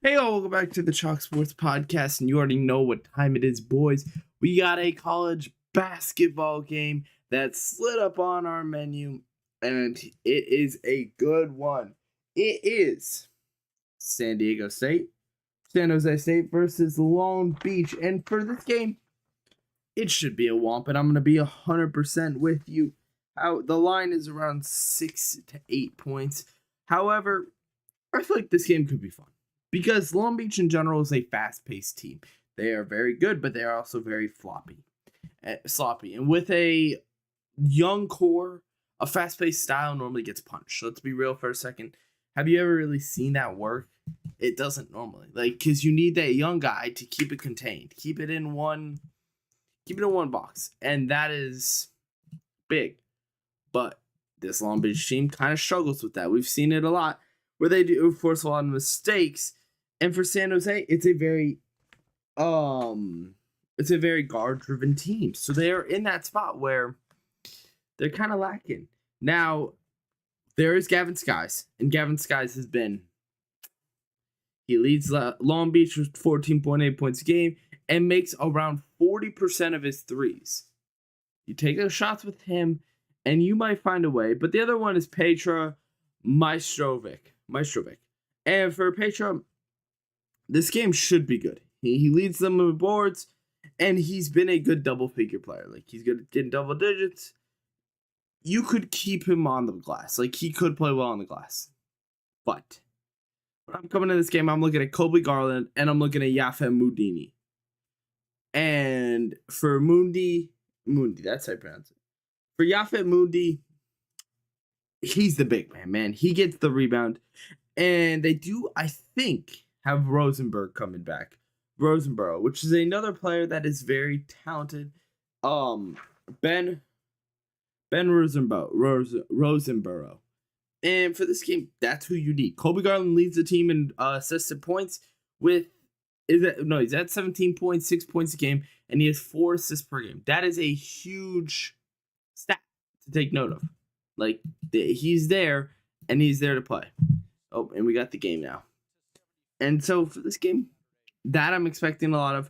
Hey, all, welcome back to the Chalk Sports Podcast, and you already know what time it is, boys. We got a college basketball game that slid up on our menu, and it is a good one. It is San Diego State, San Jose State versus Long Beach, and for this game, it should be a womp, and I'm going to be 100% with you. The line is around 6 to 8 points. However, I feel like this game could be fun. Because Long Beach in general is a fast-paced team. They are very good, but they are also very sloppy. And with a young core, a fast-paced style normally gets punched. Let's be real for a second. Have you ever really seen that work? It doesn't normally. Because you need that young guy to keep it contained. Keep it in one box. And that is big. But this Long Beach team kind of struggles with that. We've seen it a lot, where they do force a lot of mistakes. And for San Jose, it's a very guard-driven team. So they are in that spot where they're kind of lacking. Now, there is Gavin Skies, and Gavin Skies he leads Long Beach with 14.8 points a game and makes around 40% of his threes. You take those shots with him, and you might find a way. But the other one is Petra Maestrovic. And for Petra, this game should be good. He leads them with boards, and he's been a good double-figure player. He's good at getting double digits. You could keep him on the glass. He could play well on the glass. But when I'm coming to this game, I'm looking at Kobe Garland, and I'm looking at Yafet Mundini. And for Mundi, that's how you pronounce it. For Yafet Mundi, he's the big man. He gets the rebound. And they do, I think, have Rosenberg coming back. Rosenborough, which is another player that is very talented. Ben Rosenborough. And for this game, that's who you need. Kobe Garland leads the team in assisted points he's at 17 points, 6 points a game, and he has 4 assists per game. That is a huge stat to take note of. He's there, and he's there to play. Oh, and we got the game now. And so for this game, that I'm expecting a lot of.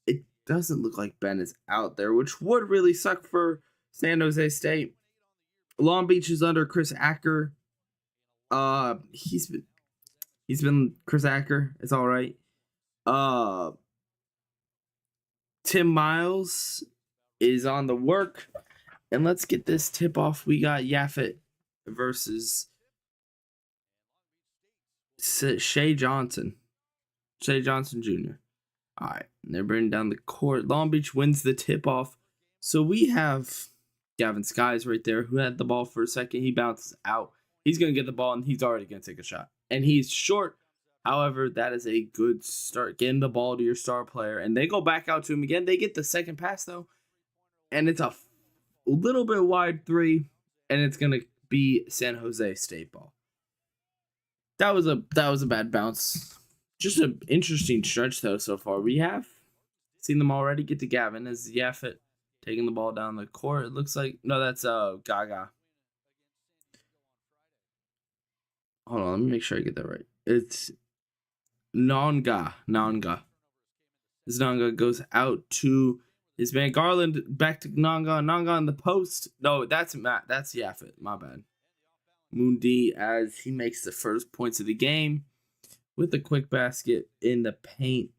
It doesn't look like Ben is out there, which would really suck for San Jose State. Long Beach is under Chris Acker. He's been Chris Acker. It's all right. Tim Miles is on the work. And let's get this tip off. We got Yafet versus Shea Johnson Jr. All right, and they're bringing down the court. Long Beach wins the tip off. So we have Gavin Skies right there, who had the ball for a second. He bounces out. He's going to get the ball, and he's already going to take a shot. And he's short. However, that is a good start. Getting the ball to your star player. And they go back out to him again. They get the second pass, though. And it's a little bit wide three. And it's going to be San Jose State ball. That was a bad bounce. Just an interesting stretch, though, so far. We have seen them already get to Gavin as Yafet taking the ball down the court. It looks like... No, that's Gaga. Hold on, let me make sure I get that right. It's Nanga. This Nanga goes out to his man Garland. Back to Nanga. Nanga on the post. No, that's Matt. That's Yafet. My bad. Mundi as he makes the first points of the game with a quick basket in the paint.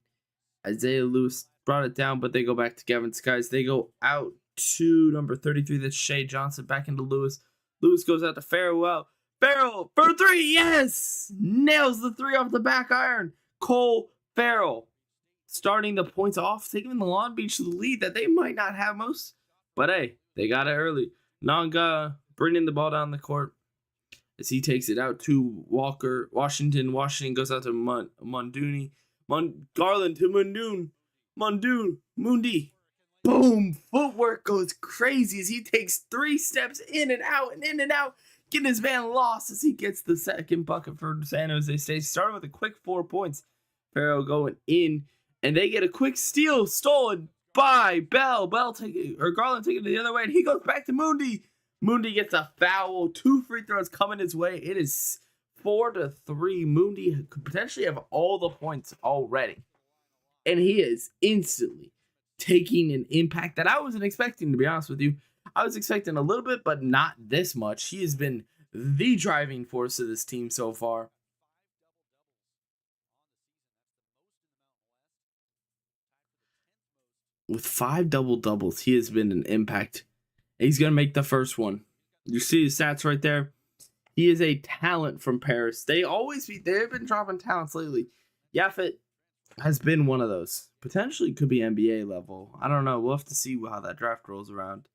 Isaiah Lewis brought it down, but they go back to Gavin Skies. They go out to number 33. That's Shea Johnson. Back into Lewis. Lewis goes out to Farrell for three. Yes! Nails the three off the back iron. Cole Farrell starting the points off, taking the Long Beach to the lead that they might not have most. But hey, they got it early. Nanga bringing the ball down the court as he takes it out to Washington. Washington goes out to Munduni. Garland to Mundi. Boom! Footwork goes crazy as he takes 3 steps in and out. Getting his man lost as he gets the second bucket for San Jose State. Starting with a quick 4 points. Farrell going in. And they get a quick steal stolen by Garland taking it the other way. And he goes back to Mundi. Mundi gets a foul. 2 free throws coming his way. It is 4-3. Mundi could potentially have all the points already. And he is instantly taking an impact that I wasn't expecting, to be honest with you. I was expecting a little bit, but not this much. He has been the driving force of this team so far. With 5 double-doubles, he has been an impact. He's going to make the first one. You see his stats right there. He is a talent from Paris. They've been dropping talents lately. Yafet has been one of those. Potentially could be NBA level. I don't know. We'll have to see how that draft rolls around.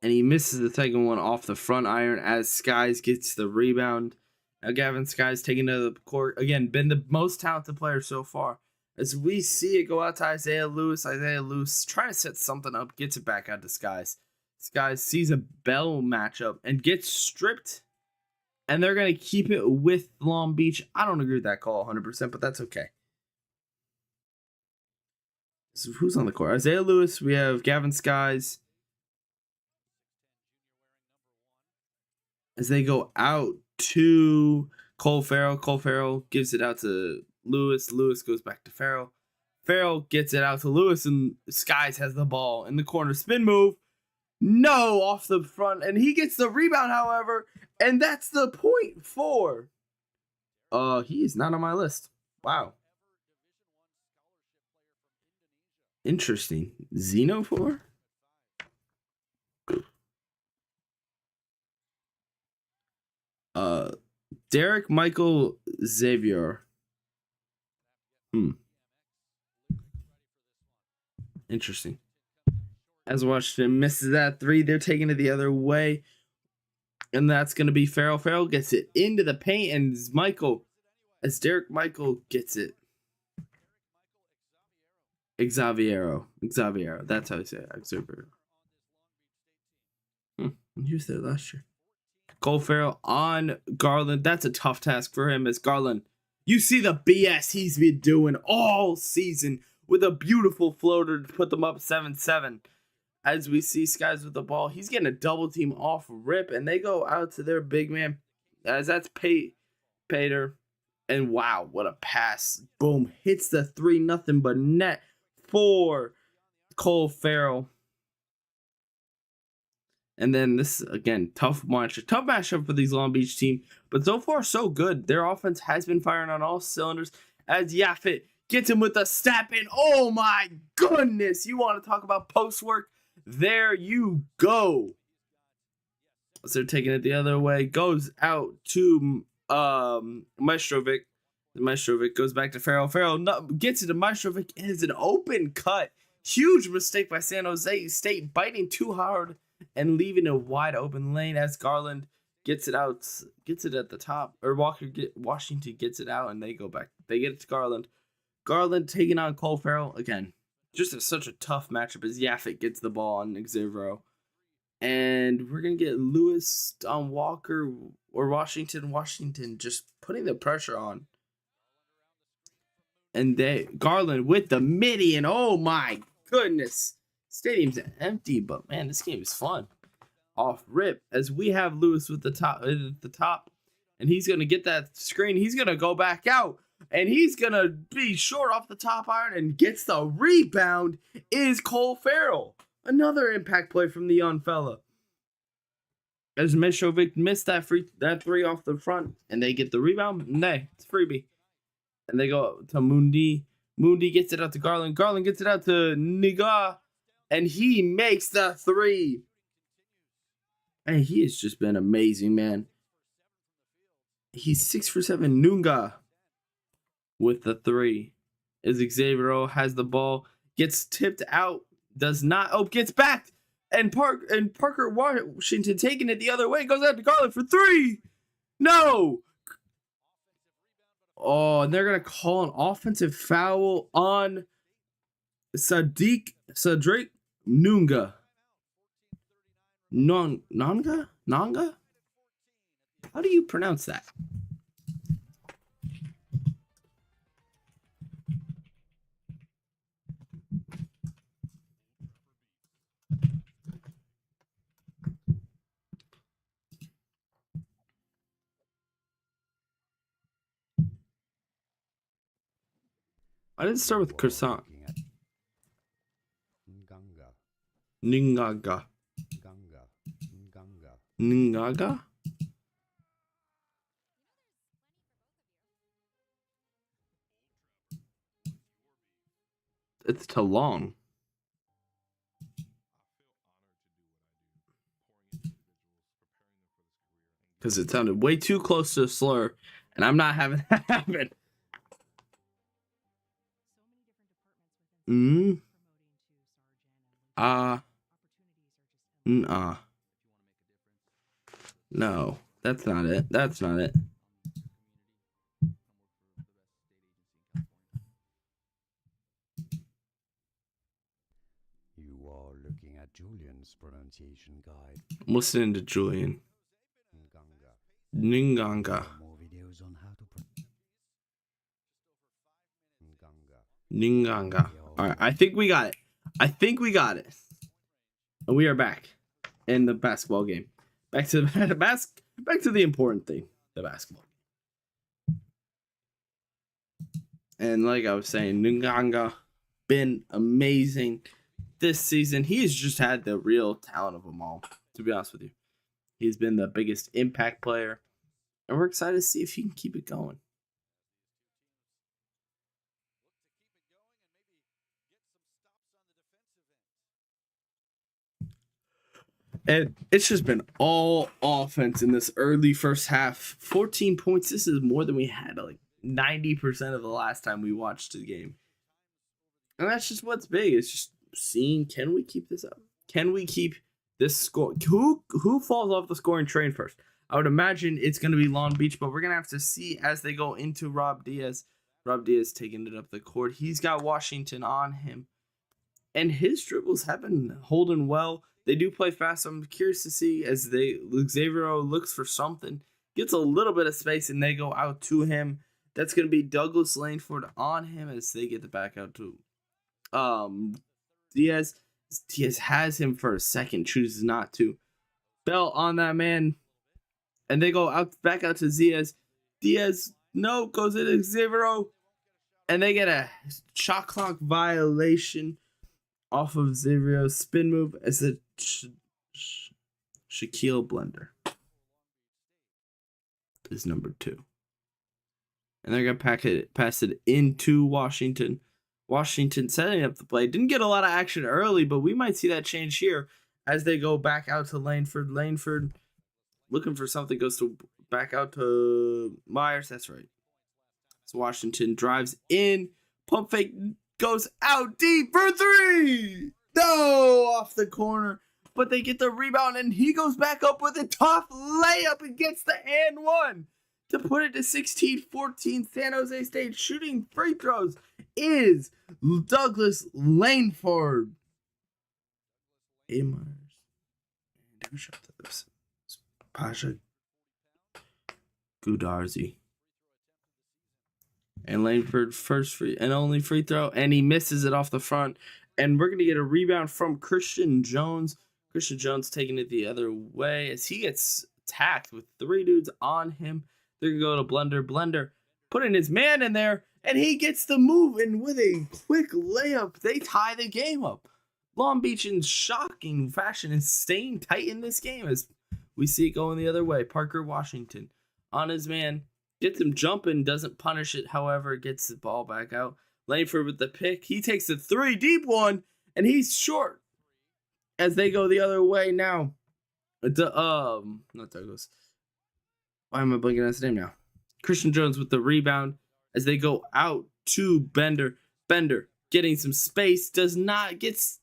And he misses the second one off the front iron as Skies gets the rebound. Now Gavin Skies taking to the court. Again, been the most talented player so far. As we see it go out to Isaiah Lewis. Isaiah Lewis trying to set something up. Gets it back out to Skies. Skies sees a Bell matchup and gets stripped. And they're going to keep it with Long Beach. I don't agree with that call 100%, but that's okay. So who's on the court? Isaiah Lewis. We have Gavin Skies. As they go out to Cole Farrell. Cole Farrell gives it out to Lewis. Lewis goes back to Farrell. Farrell gets it out to Lewis, and Skies has the ball in the corner. Spin move. No, off the front. And he gets the rebound, however. And that's the point for. He is not on my list. Wow. Interesting. Zeno for? Derek Michael Xavier. Interesting. As Washington misses that 3, they're taking it the other way. And that's going to be Farrell. Farrell gets it into the paint, and as Derek Michael gets it. Xaviero. That's how I say it. Xavier. He was there last year. Cole Farrell on Garland. That's a tough task for him as Garland. You see the BS he's been doing all season with a beautiful floater to put them up 7-7. As we see Skies with the ball, he's getting a double team off rip, and they go out to their big man. As that's Pater. And wow, what a pass. Boom. Hits the 3, nothing but net for Cole Farrell. And then this, again, tough matchup for these Long Beach team. But so far, so good. Their offense has been firing on all cylinders as Yafet gets him with a step in. Oh, my goodness. You want to talk about post work? There you go. So they're taking it the other way. Goes out to Maestrovic. Maestrovic goes back to Farrell. Farrell gets it to Maestrovic. It is an open cut. Huge mistake by San Jose State, biting too hard and leaving a wide open lane as Garland gets it out, gets it at the top, or Washington gets it out, and they go back. They get it to Garland. Garland taking on Cole Farrell again. Just such a tough matchup as Yafet gets the ball on Xavier. And we're gonna get Lewis on Walker or Washington just putting the pressure on. And Garland with the midi, and oh my goodness. Stadium's empty, but man, this game is fun. Off rip as we have Lewis with the top and he's gonna get that screen. He's gonna go back out, and he's gonna be short off the top iron and gets the rebound. Is Cole Farrell. Another impact play from the young fella. As Mishovic missed that 3 off the front, and they get the rebound. Nay, it's freebie. And they go to Mundi. Mundi gets it out to Garland. Garland gets it out to Niga. And he makes the 3. And he has just been amazing, man. He's 6 for 7. Nunga with the 3. As Xavier has the ball. Gets tipped out. Does not. Oh, gets back. And Parker Washington taking it the other way. Goes out to Garland for 3. No. Oh, and they're going to call an offensive foul on Cedric Nunga. Nanga? How do you pronounce that? Why did it start with croissant? Nganga. Ningaga. Nganga. Nganga. Ningaga? It's too long. Because it sounded way too close to a slur, and I'm not having that happen. No, that's not it. That's not it. You are looking at Julian's pronunciation guide. I'm listening to Julian. Ninganga. More videos on how to Ninganga. Alright, I think we got it. And we are back in the basketball game. Back to the important thing, the basketball. And like I was saying, Ninganga been amazing this season. He's just had the real talent of them all, to be honest with you. He's been the biggest impact player, and we're excited to see if he can keep it going. And it's just been all offense in this early first half. 14 points. This is more than we had like 90% of the last time we watched the game. And that's just what's big. It's just seeing, can we keep this up? Can we keep this score? Who falls off the scoring train first? I would imagine it's going to be Long Beach, but we're going to have to see as they go into Rob Diaz. Rob Diaz taking it up the court. He's got Washington on him. And his dribbles have been holding well. They do play fast. So I'm curious to see as Xavier looks for something, gets a little bit of space, and they go out to him. That's going to be Douglas Langford on him as they get the back out to Diaz. Diaz has him for a second, chooses not to. Bell on that man, and they go back out to Diaz. Diaz, no, goes into Xavier, and they get a shot clock violation off of Xavier's spin move as a Shaquille Blender is number 2. And they're going to pass it into Washington. Washington setting up the play. Didn't get a lot of action early, but we might see that change here as they go back out to Langford. Langford looking for something, goes back out to Myers. That's right. So Washington drives in. Pump fake goes out deep for 3. No, off the corner. But they get the rebound, and he goes back up with a tough layup and gets the and one to put it to 16-14. San Jose State shooting free throws is Douglas Langford. Amers. Who shot this? Pasha Gudarzi. And Langford first free and only free throw, and he misses it off the front. And we're going to get a rebound from Christian Jones. Christian Jones taking it the other way as he gets attacked with 3 dudes on him. They're going to go to Blender. Blender putting his man in there, and he gets the move. And with a quick layup, they tie the game up. Long Beach in shocking fashion is staying tight in this game as we see it going the other way. Parker Washington on his man. Gets him jumping, doesn't punish it, however, gets the ball back out. Langford with the pick. He takes the 3 deep one, and he's short as they go the other way now. Not Douglas. Why am I blanking on his name now? Christian Jones with the rebound as they go out to Bender. Bender getting some space, gets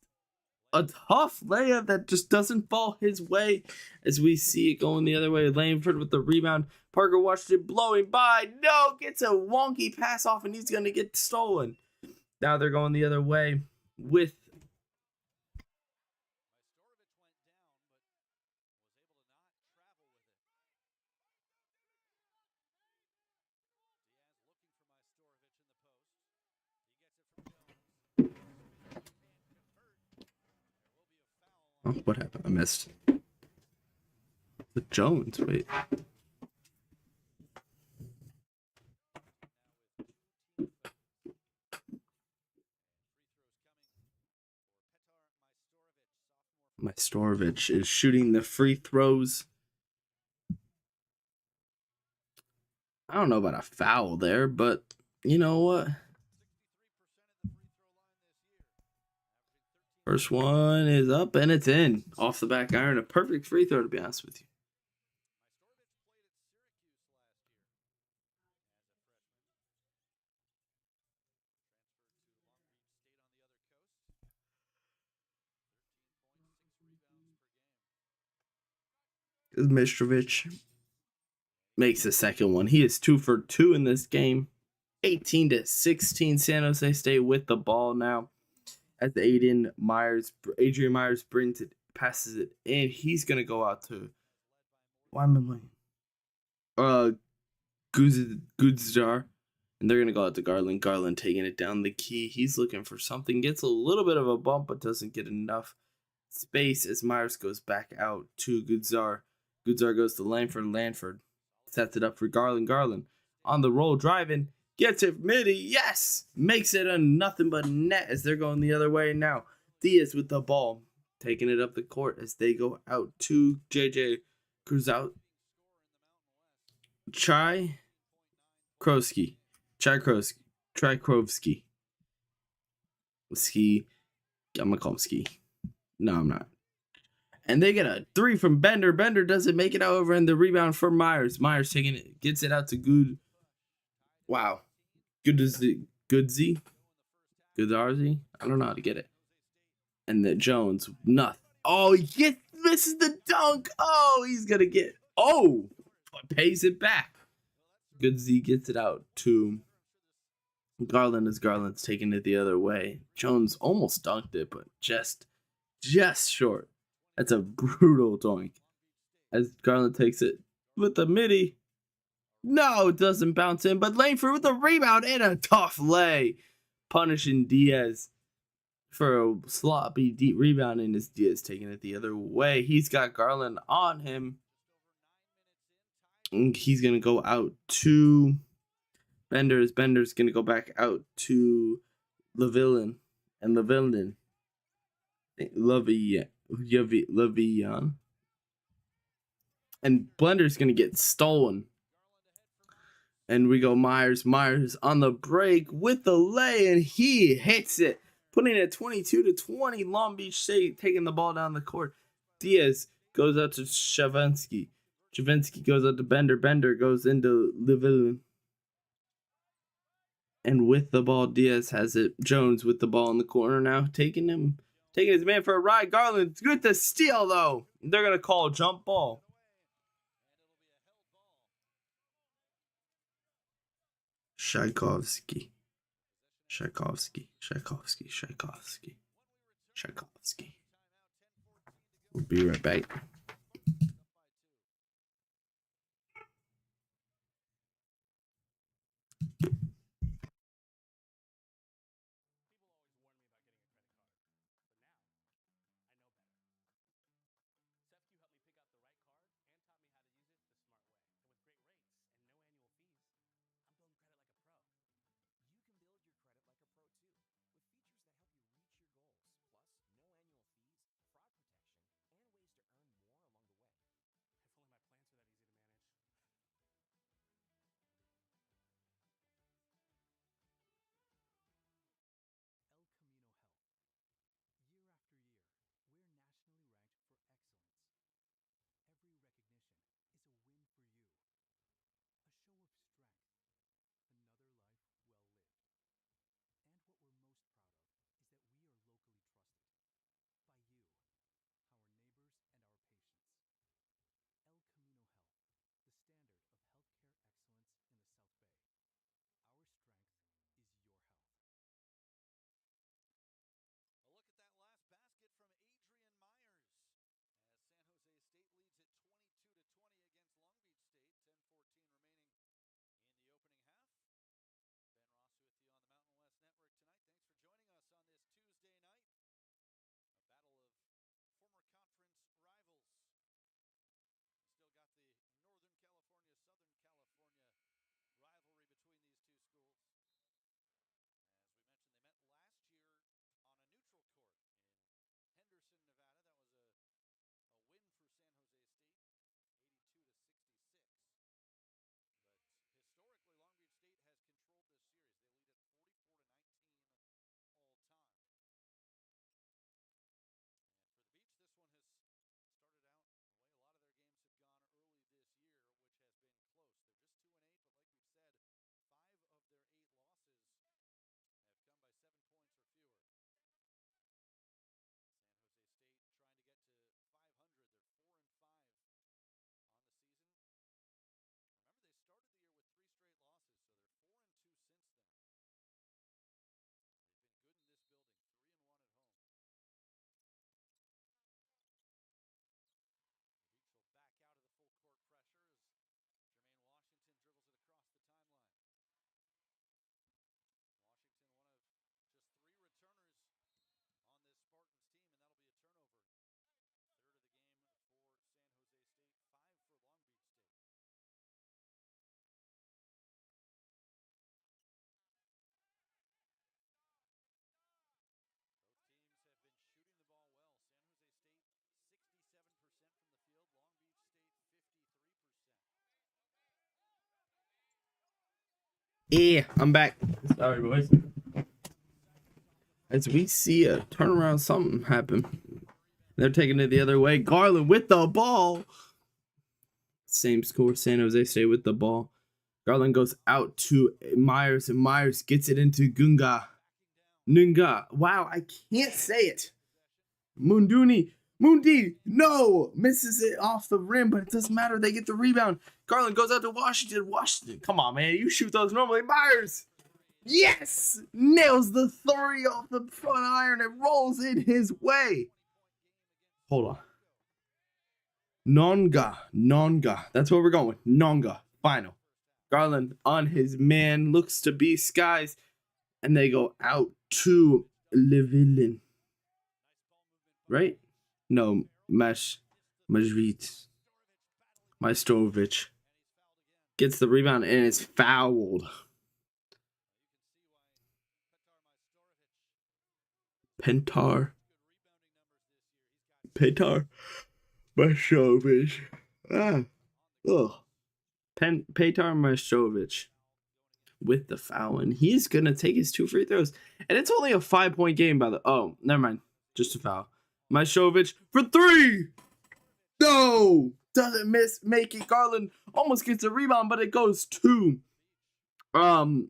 a tough layup that just doesn't fall his way as we see it going the other way. Langford with the rebound. Parker Washington blowing by. No, gets a wonky pass off, and he's going to get stolen. Now they're going the other way with what happened? I missed. The Jones, wait. Majstorovic is shooting the free throws. I don't know about a foul there, but you know what? First one is up and it's in. Off the back iron. A perfect free throw, to be honest with you. Mitrovic makes the second one. He is 2 for 2 in this game. 18-16. San Jose State with the ball now. As Adrian Myers brings it, passes it in. He's gonna go out to why am I playing? Gudzar. And they're gonna go out to Garland. Garland taking it down the key. He's looking for something. Gets a little bit of a bump, but doesn't get enough space as Myers goes back out to Gudzar. Gudzar goes to Lanford. Lanford sets it up for Garland. Garland on the roll, driving, gets it midi. Yes, makes it a nothing but net as they're going the other way now. Diaz with the ball, taking it up the court as they go out to JJ Kruzout. Tchaikovsky. Ski. I'm gonna call him Ski. No, I'm not. And they get a 3 from Bender. Bender doesn't make it out over, and the rebound for Myers. Myers taking it, gets it out to Good. Wow. Goodsy. Goodarzi? I don't know how to get it. And the Jones, nothing. Oh, he misses the dunk. Oh, he's gonna get. Oh, pays it back. Goodsy gets it out to Garland as Garland's taking it the other way. Jones almost dunked it, but just short. That's a brutal dunk. As Garland takes it with the midi. No, it doesn't bounce in, but Langford with a rebound and a tough lay. Punishing Diaz for a sloppy deep rebound, and as Diaz taking it the other way. He's got Garland on him. And he's going to go out to Bender's. Bender's going to go back out to Levillain. And Levillain. Levillain. And Blender's going to get stolen. And we go Myers. Myers on the break with the lay, and he hits it, putting it 22-20. Long Beach State taking the ball down the court. Diaz goes out to Shavinsky. Shavinsky goes out to Bender. Bender goes into Levillain. And with the ball, Diaz has it. Jones with the ball in the corner now, taking his man for a ride. Garland's good to steal, though. They're going to call jump ball. Tchaikovsky. We'll be right back. Yeah, I'm back. Sorry, boys. As we see a turnaround, something happen. They're taking it the other way. Garland with the ball. Same score. San Jose State with the ball. Garland goes out to Myers, and Myers gets it into Nunga. Wow, I can't say it. Mundi, no! Misses it off the rim, but it doesn't matter. They get the rebound. Garland goes out to Washington, come on, man. You shoot those normally. Myers! Yes! Nails the three off the front iron. It rolls in his way. Hold on. Nonga. That's where we're going with. Nonga. Final. Garland on his man. Looks to be Skies. And they go out to Levillin. Right? No, Majvit. Majstrovic. Gets the rebound and is fouled. Petar Majstrovic. Petar Majstrovic with the foul, and he's gonna take his 2 free throws, and it's only a 5-point game by the. Oh, never mind, just a foul. Majstrovic for 3. No, doesn't miss. Make it. Garland almost gets a rebound, but it goes to who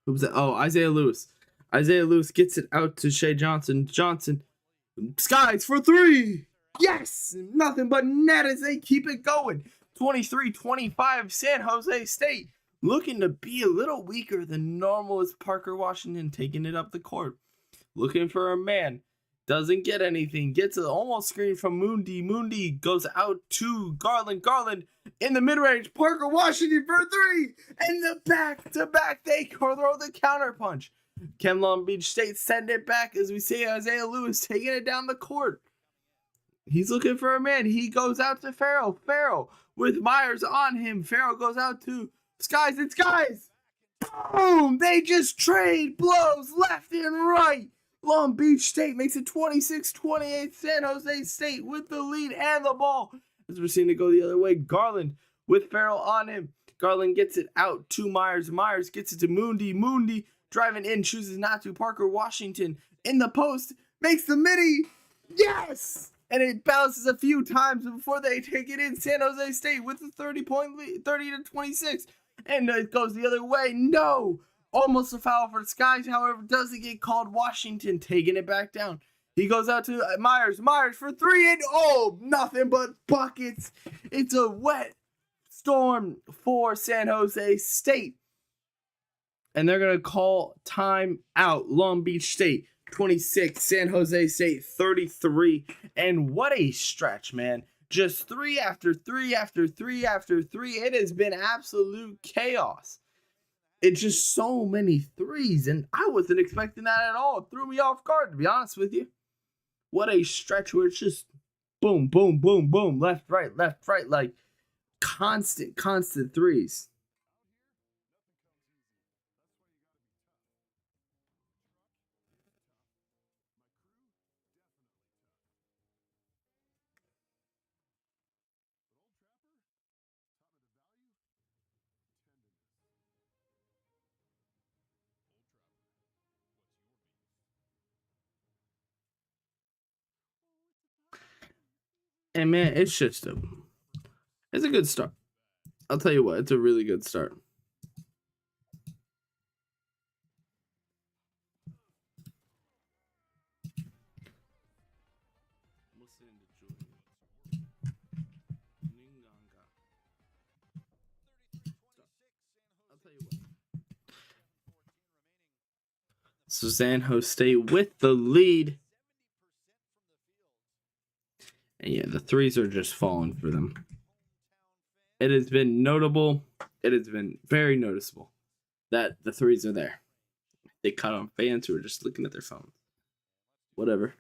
was that? Oh, Isaiah Lewis. Isaiah Lewis gets it out to Shea Johnson. Skies for 3. Yes! Nothing but net as they keep it going. 23-25 San Jose State. Looking to be a little weaker than normal as Parker Washington taking it up the court. Looking for a man. Doesn't get anything. Gets an almost screen from Mundi. Mundi goes out to Garland. Garland in the mid-range. Parker Washington for 3. And the back-to-back. They throw the counter punch. Can Long Beach State send it back as we see Isaiah Lewis taking it down the court. He's looking for a man. He goes out to Farrell. Farrell with Myers on him. Farrell goes out to Skies. It's Skies. Boom! They just trade blows left and right. Long Beach State makes it 26-28. San Jose State with the lead and the ball. As we're seeing it go the other way. Garland with Farrell on him. Garland gets it out to Myers. Myers gets it to Mundi. Mundi driving in, chooses not to. Parker Washington in the post, makes the midi. Yes! And it bounces a few times before they take it in. San Jose State with a 30-point lead, 30-26. And it goes the other way. No! Almost a foul for Skies, however, doesn't get called. Washington taking it back down. He goes out to Myers. Myers for 3, and nothing but buckets. It's a wet storm for San Jose State. And they're going to call time out. Long Beach State 26, San Jose State 33. And what a stretch, man. Just 3 after 3 after 3 after 3. It has been absolute chaos. It's just so many threes, and I wasn't expecting that at all. It threw me off guard, to be honest with you. What a stretch where it's just boom, boom, boom, boom, left, right, like constant threes. And man, it's just it's a good start. I'll tell you what, it's a really good start. So San Jose State with the lead. And yeah, the threes are just falling for them. It has been notable. It has been very noticeable that the threes are there. They cut on fans who are just looking at their phones. Whatever.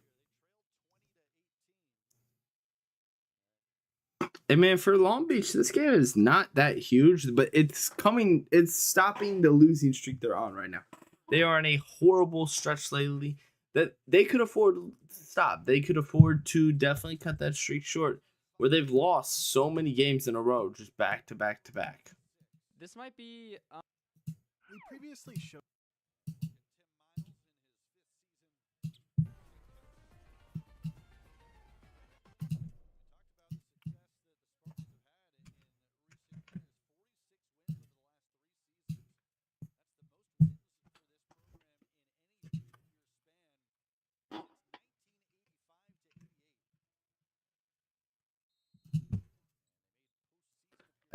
And man, for Long Beach, this game is not that huge, but it's stopping the losing streak they're on right now. They are in a horrible stretch lately that they could afford to stop. They could afford to definitely cut that streak short, where they've lost so many games in a row, just back to back to back. This might be We previously showed.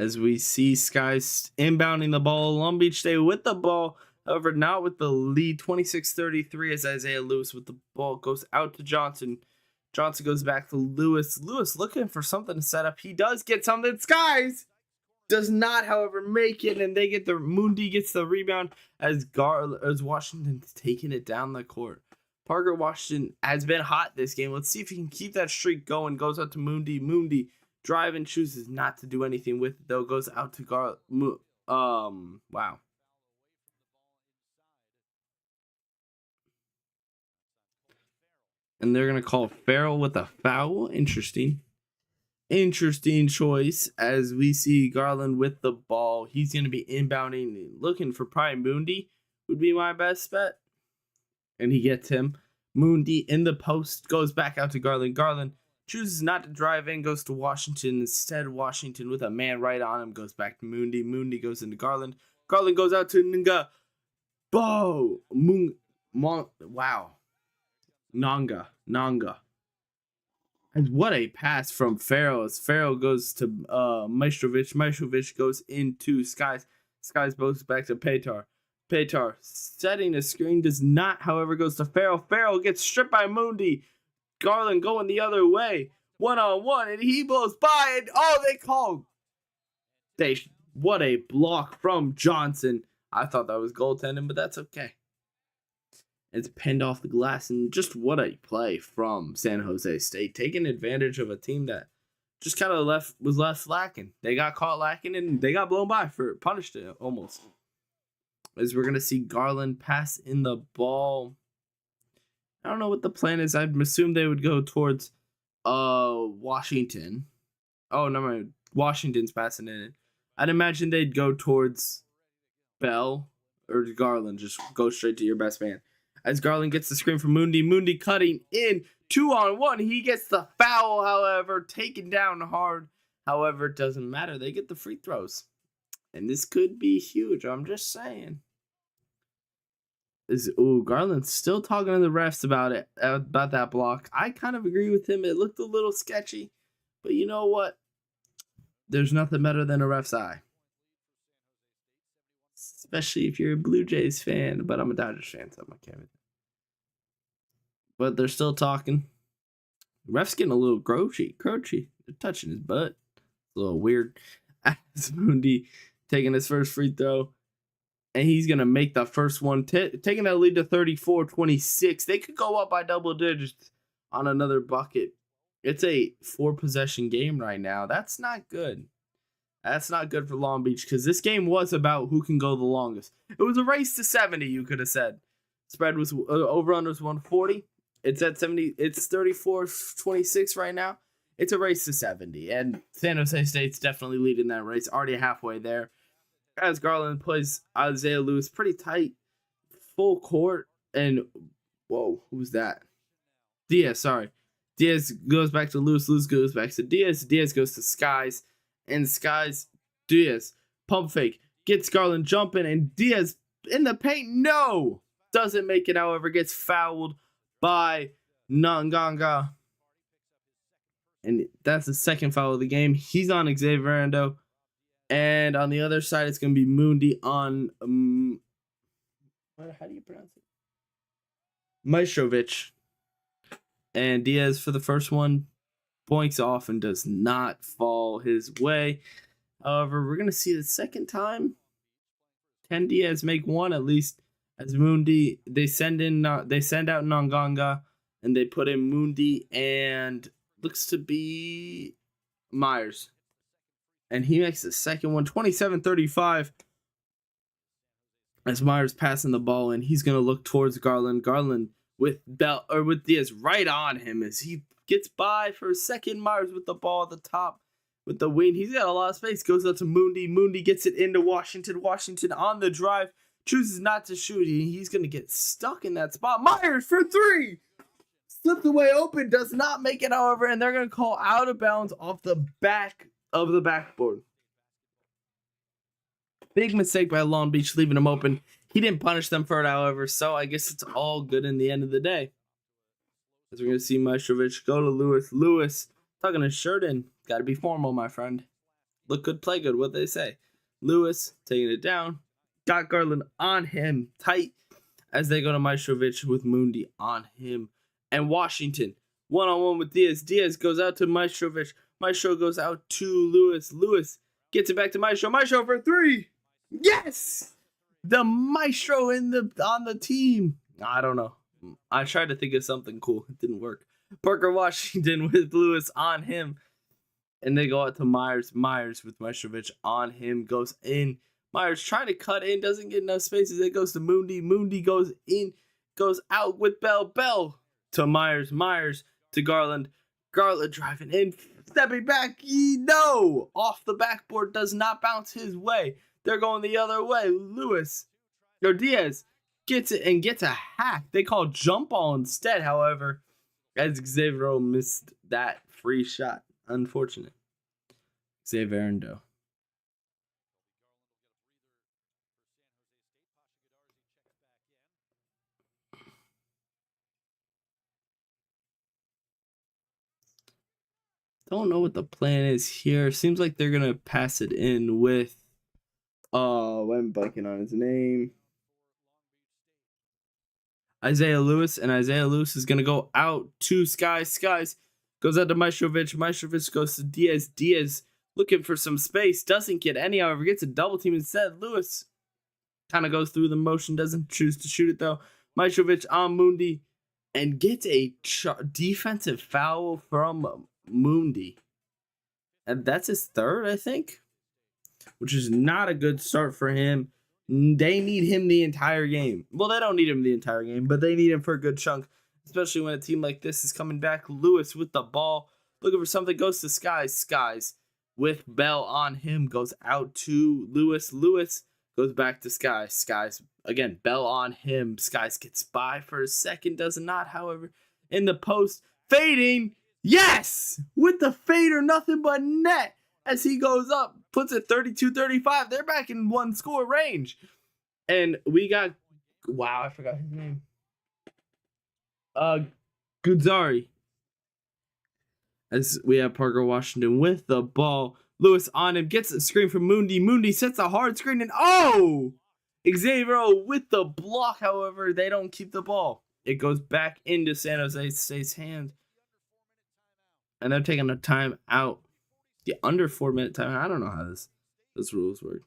As we see Skies inbounding the ball, Long Beach stay with the ball, however, not with the lead. 26-33 as Isaiah Lewis with the ball goes out to Johnson. Johnson goes back to Lewis. Lewis looking for something to set up. He does get something. Skies does not, however, make it, and they get the Mundi gets the rebound as Washington's taking it down the court. Parker Washington has been hot this game. Let's see if he can keep that streak going. Goes out to Mundi. Mundi drive and chooses not to do anything with it, though. Goes out to wow. And they're going to call Farrell with a foul. Interesting choice as we see Garland with the ball. He's going to be inbounding, looking for probably Mundi would be my best bet. And he gets him. Mundi in the post, goes back out to Garland. Garland chooses not to drive in, goes to Washington. Instead, Washington with a man right on him goes back to Mundi. Mundi goes into Garland. Garland goes out to Nga. Wow. Nanga. And what a pass from Farrell as Farrell goes to Maestrovich. Maestrovich goes into Skies. Skies goes back to Petar. Petar setting a screen, does not, however, goes to Farrell. Farrell gets stripped by Mundi. Garland going the other way. 1-on-1, and he blows by, and they called. What a block from Johnson. I thought that was goaltending, but that's okay. It's pinned off the glass, and just what a play from San Jose State, taking advantage of a team that just kind of was left lacking. They got caught lacking, and they got blown by for punished it almost. As we're gonna see Garland pass in the ball. I don't know what the plan is. I'd assume they would go towards Washington. Oh no, Washington's passing in it. I'd imagine they'd go towards Bell or Garland. Just go straight to your best man. As Garland gets the screen from Mundi. Mundi cutting in 2-on-1. He gets the foul, however, taken down hard. However, it doesn't matter. They get the free throws. And this could be huge. I'm just saying. Garland's still talking to the refs about that block. I kind of agree with him. It looked a little sketchy. But you know what? There's nothing better than a ref's eye. Especially if you're a Blue Jays fan. But I'm a Dodgers fan, so I'm okay with it. But they're still talking. The ref's getting a little croachy. They're touching his butt. A little weird. As Mundi taking his first free throw. And he's going to make the first one, taking that lead to 34-26. They could go up by double digits on another bucket. It's a 4-possession game right now. That's not good. That's not good for Long Beach because this game was about who can go the longest. It was a race to 70, you could have said. Spread was over-under was 140. It's at 70. It's 34-26 right now. It's a race to 70. And San Jose State's definitely leading that race. Already halfway there. As Garland plays Isaiah Lewis pretty tight, full court, and whoa, who's that? Diaz, sorry. Diaz goes back to Lewis. Lewis goes back to Diaz. Diaz goes to Skies, and Diaz pump fake gets Garland jumping, and Diaz in the paint. No, doesn't make it. However, gets fouled by Nganga, and that's the second foul of the game. He's on Xavier Arando. And on the other side, it's going to be Mundi on, how do you pronounce it? Maestrovich. And Diaz for the first one, boinks off and does not fall his way. However, we're going to see the second time. Can Diaz make one at least? As Mundi, they send out Nganga, and they put in Mundi and looks to be Myers. And he makes the second one, 27-35. As Myers passing the ball, and he's gonna look towards Garland. Garland with Diaz right on him as he gets by for a second. Myers with the ball at the top with the wing. He's got a lot of space. Goes up to Mundi. Mundi gets it into Washington. Washington on the drive chooses not to shoot. He's going to get stuck in that spot. Myers for three. Slipped away open. Does not make it, however. And they're going to call out of bounds off the back of the backboard. Big mistake by Long Beach leaving him open. He didn't punish them for it, however. So I guess it's all good in the end of the day. As we're going to see Maestrovich go to Lewis. Lewis tucking his shirt in. Got to be formal, my friend. Look good, play good. What they say. Lewis taking it down. Got Garland on him tight as they go to Maestrovich with Mundi on him. And Washington one-on-one with Diaz. Diaz goes out to Maestrovich. Maestro goes out to Lewis. Lewis gets it back to Maestro. Maestro for three. Yes! The Maestro on the team. I don't know. I tried to think of something cool. It didn't work. Parker Washington with Lewis on him. And they go out to Myers. Myers with Maestrovich on him. Goes in. Myers trying to cut in. Doesn't get enough spaces. It goes to Mundi. Mundi goes in. Goes out with Bell. Bell to Myers. Myers to Garland. Garland driving in. Stepping back. No! Off the backboard. Does not bounce his way. They're going the other way. Lewis. Or Diaz gets it and gets a hack. They call jump ball instead, however, as Xavier missed that free shot. Unfortunate. Xavier Endo. Don't know what the plan is here. Seems like they're gonna pass it in with I'm blanking on his name. Isaiah Lewis, and Isaiah Lewis is gonna go out to Skies. Skies goes out to Maestrovich. Maestrovich goes to Diaz. Diaz looking for some space. Doesn't get any, however, gets a double team instead. Lewis kind of goes through the motion. Doesn't choose to shoot it, though. Maestrovich on Mundi. And gets a defensive foul from Mundi. And that's his third, I think. Which is not a good start for him. They need him the entire game. Well, they don't need him the entire game, but they need him for a good chunk. Especially when a team like this is coming back. Lewis with the ball. Looking for something. Goes to Skies. Skies with Bell on him. Goes out to Lewis. Lewis goes back to Skies. Skies, again, Bell on him. Skies gets by for a second. Does not, however, in the post. Fading. Yes! With the fader, nothing but net. As he goes up, puts it 32-35. They're back in one score range. And we got, wow, I forgot his name. Gudzari. As we have Parker Washington with the ball. Lewis on him, gets a screen from Mundi. Mundi sets a hard screen, and oh! Xavier with the block, however, they don't keep the ball. It goes back into San Jose State's hands. And they're taking a time out. The under 4-minute time. I don't know how this rules work.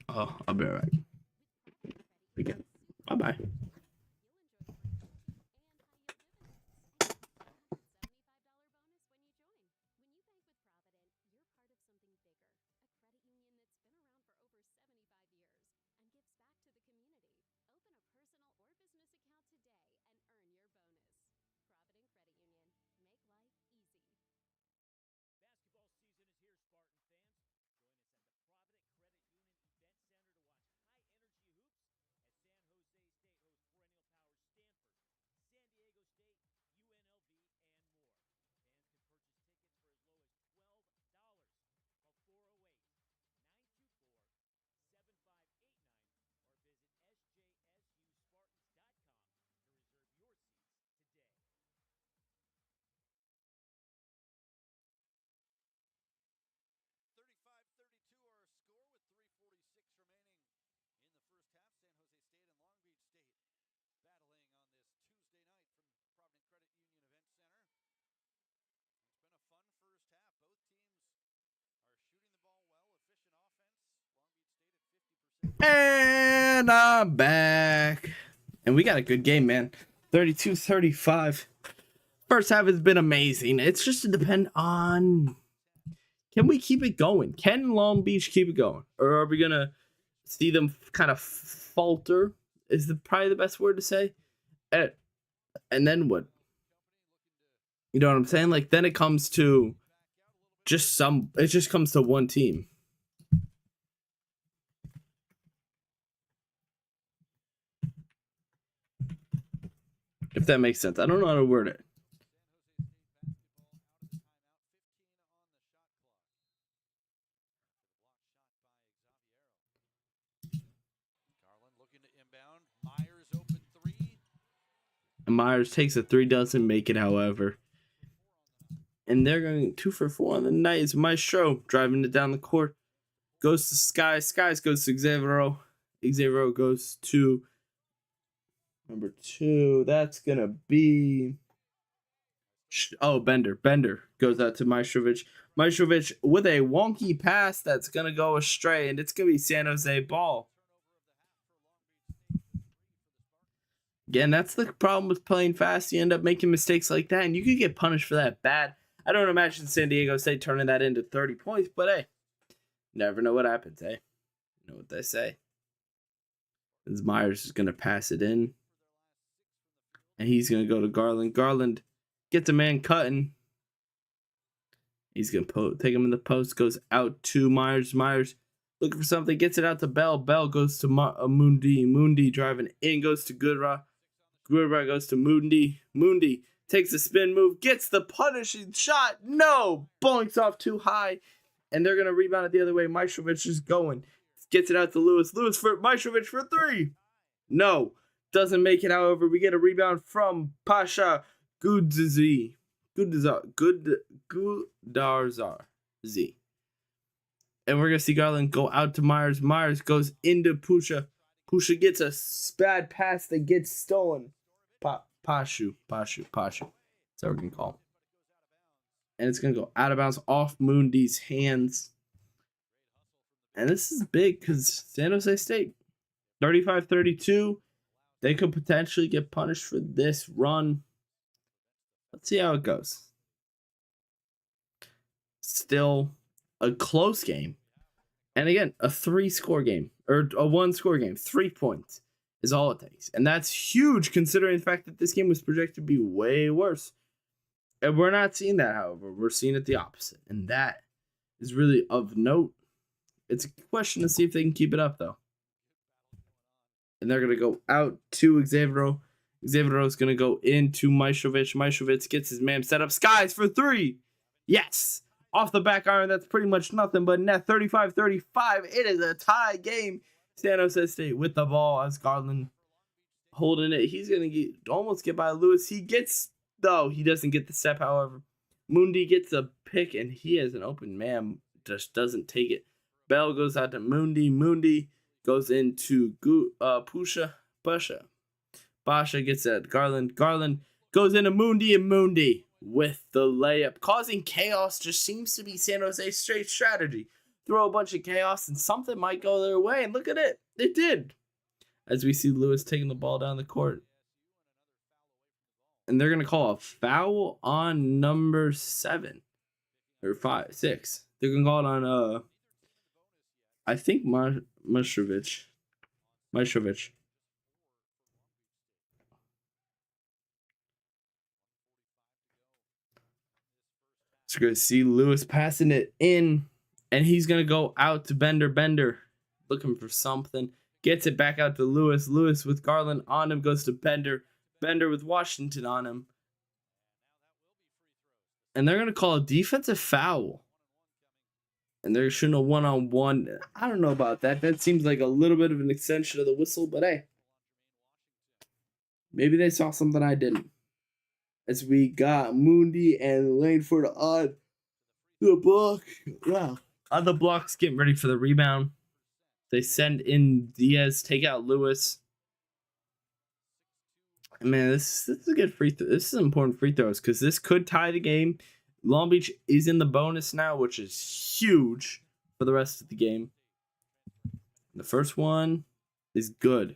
Oh, I'll be right back. Again. Bye-bye. And I'm back. And we got a good game, man. 32-35. First half has been amazing. It's just to depend on, can we keep it going? Can Long Beach keep it going? Or are we going to see them kind of falter is probably the best word to say. And then what? You know what I'm saying? Like then it comes to it just comes to one team. If that makes sense. I don't know how to word it. And Myers takes a 3, doesn't make it, however. And they're going 2 for 4 on the night. It's Maestro driving it down the court. Goes to Sky. Skies goes to Xavier. Xavier goes to number 2. That's going to be... Oh, Bender. Bender goes out to Maestrovich. Maestrovich with a wonky pass that's going to go astray. And it's going to be San Jose ball. Again, that's the problem with playing fast. You end up making mistakes like that, and you could get punished for that bad. I don't imagine San Diego State turning that into 30 points, but hey, never know what happens, eh? You know what they say. As Myers is going to pass it in, and he's going to go to Garland. Garland gets a man cutting. He's going to take him in the post, goes out to Myers. Myers looking for something, gets it out to Bell. Bell goes to Mundi. Mundi driving in, goes to Goodra. Goodra goes to Mundi. Mundi takes a spin move, gets the punishing shot. No! Boinks off too high. And they're going to rebound it the other way. Maestrovich is going. Gets it out to Lewis. Lewis for Maestrovich for 3. No. Doesn't make it, however. We get a rebound from Pasha Guddarzar. Z. And we're going to see Garland go out to Myers. Myers goes into Pusha. Pusha gets a bad pass that gets stolen. Pashu. That's how we're going to call him. And it's going to go out of bounds off Mundi's hands. And this is big because San Jose State, 35-32, they could potentially get punished for this run. Let's see how it goes. Still a close game. And again, a 3-score game, or a 1-score game. 3 points is all it takes. And that's huge considering the fact that this game was projected to be way worse. And we're not seeing that, however. We're seeing it the opposite. And that is really of note. It's a question to see if they can keep it up, though. And they're going to go out to Xavier. Xavier is going to go into Maestrovich. Maestrovich gets his man set up. Skies for 3. Yes. Off the back iron, that's pretty much nothing but net. 35-35. It is a tie game. San Jose State with the ball as Garland holding it. He's going to almost get by Lewis. He doesn't get the step, however. Mundi gets a pick, and he has an open man. Just doesn't take it. Bell goes out to Mundi. Mundi goes into Pusha. Basha gets at Garland. Garland goes into Mundi, and Mundi with the layup. Causing chaos just seems to be San Jose State's strategy. Throw a bunch of chaos and something might go their way. And look at it. It did. As we see Lewis taking the ball down the court. And they're going to call a foul on number 7. Or 6. They're going to call it on, I think, Maestrovich. So we're going to see Lewis passing it in. And he's going to go out to Bender. Bender looking for something. Gets it back out to Lewis. Lewis with Garland on him goes to Bender. Bender with Washington on him. And they're going to call a defensive foul. And they're shooting a one-on-one. I don't know about that. That seems like a little bit of an extension of the whistle. But hey, maybe they saw something I didn't. As we got Mundi and Langford on the block. Wow. On the blocks, getting ready for the rebound. They send in Diaz, take out Lewis. Man, this is a good free throw. This is important free throws because this could tie the game. Long Beach is in the bonus now, which is huge for the rest of the game. The first one is good.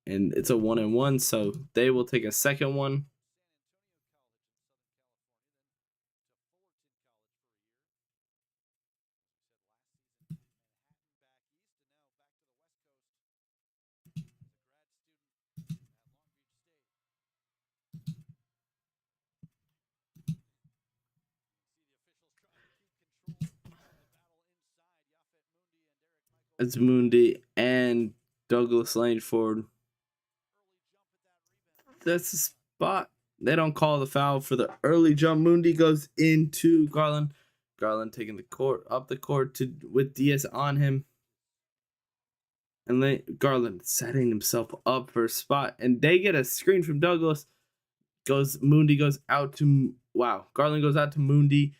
And it's a 1-and-1, so they will take a second one. It's Moondy and Douglas Langford. That's the spot. They don't call the foul for the early jump. Moondy goes into Garland. Garland taking the court up the court to with Diaz on him. And Garland setting himself up for a spot. And they get a screen from Douglas. Moondy goes out to Garland goes out to Moondy.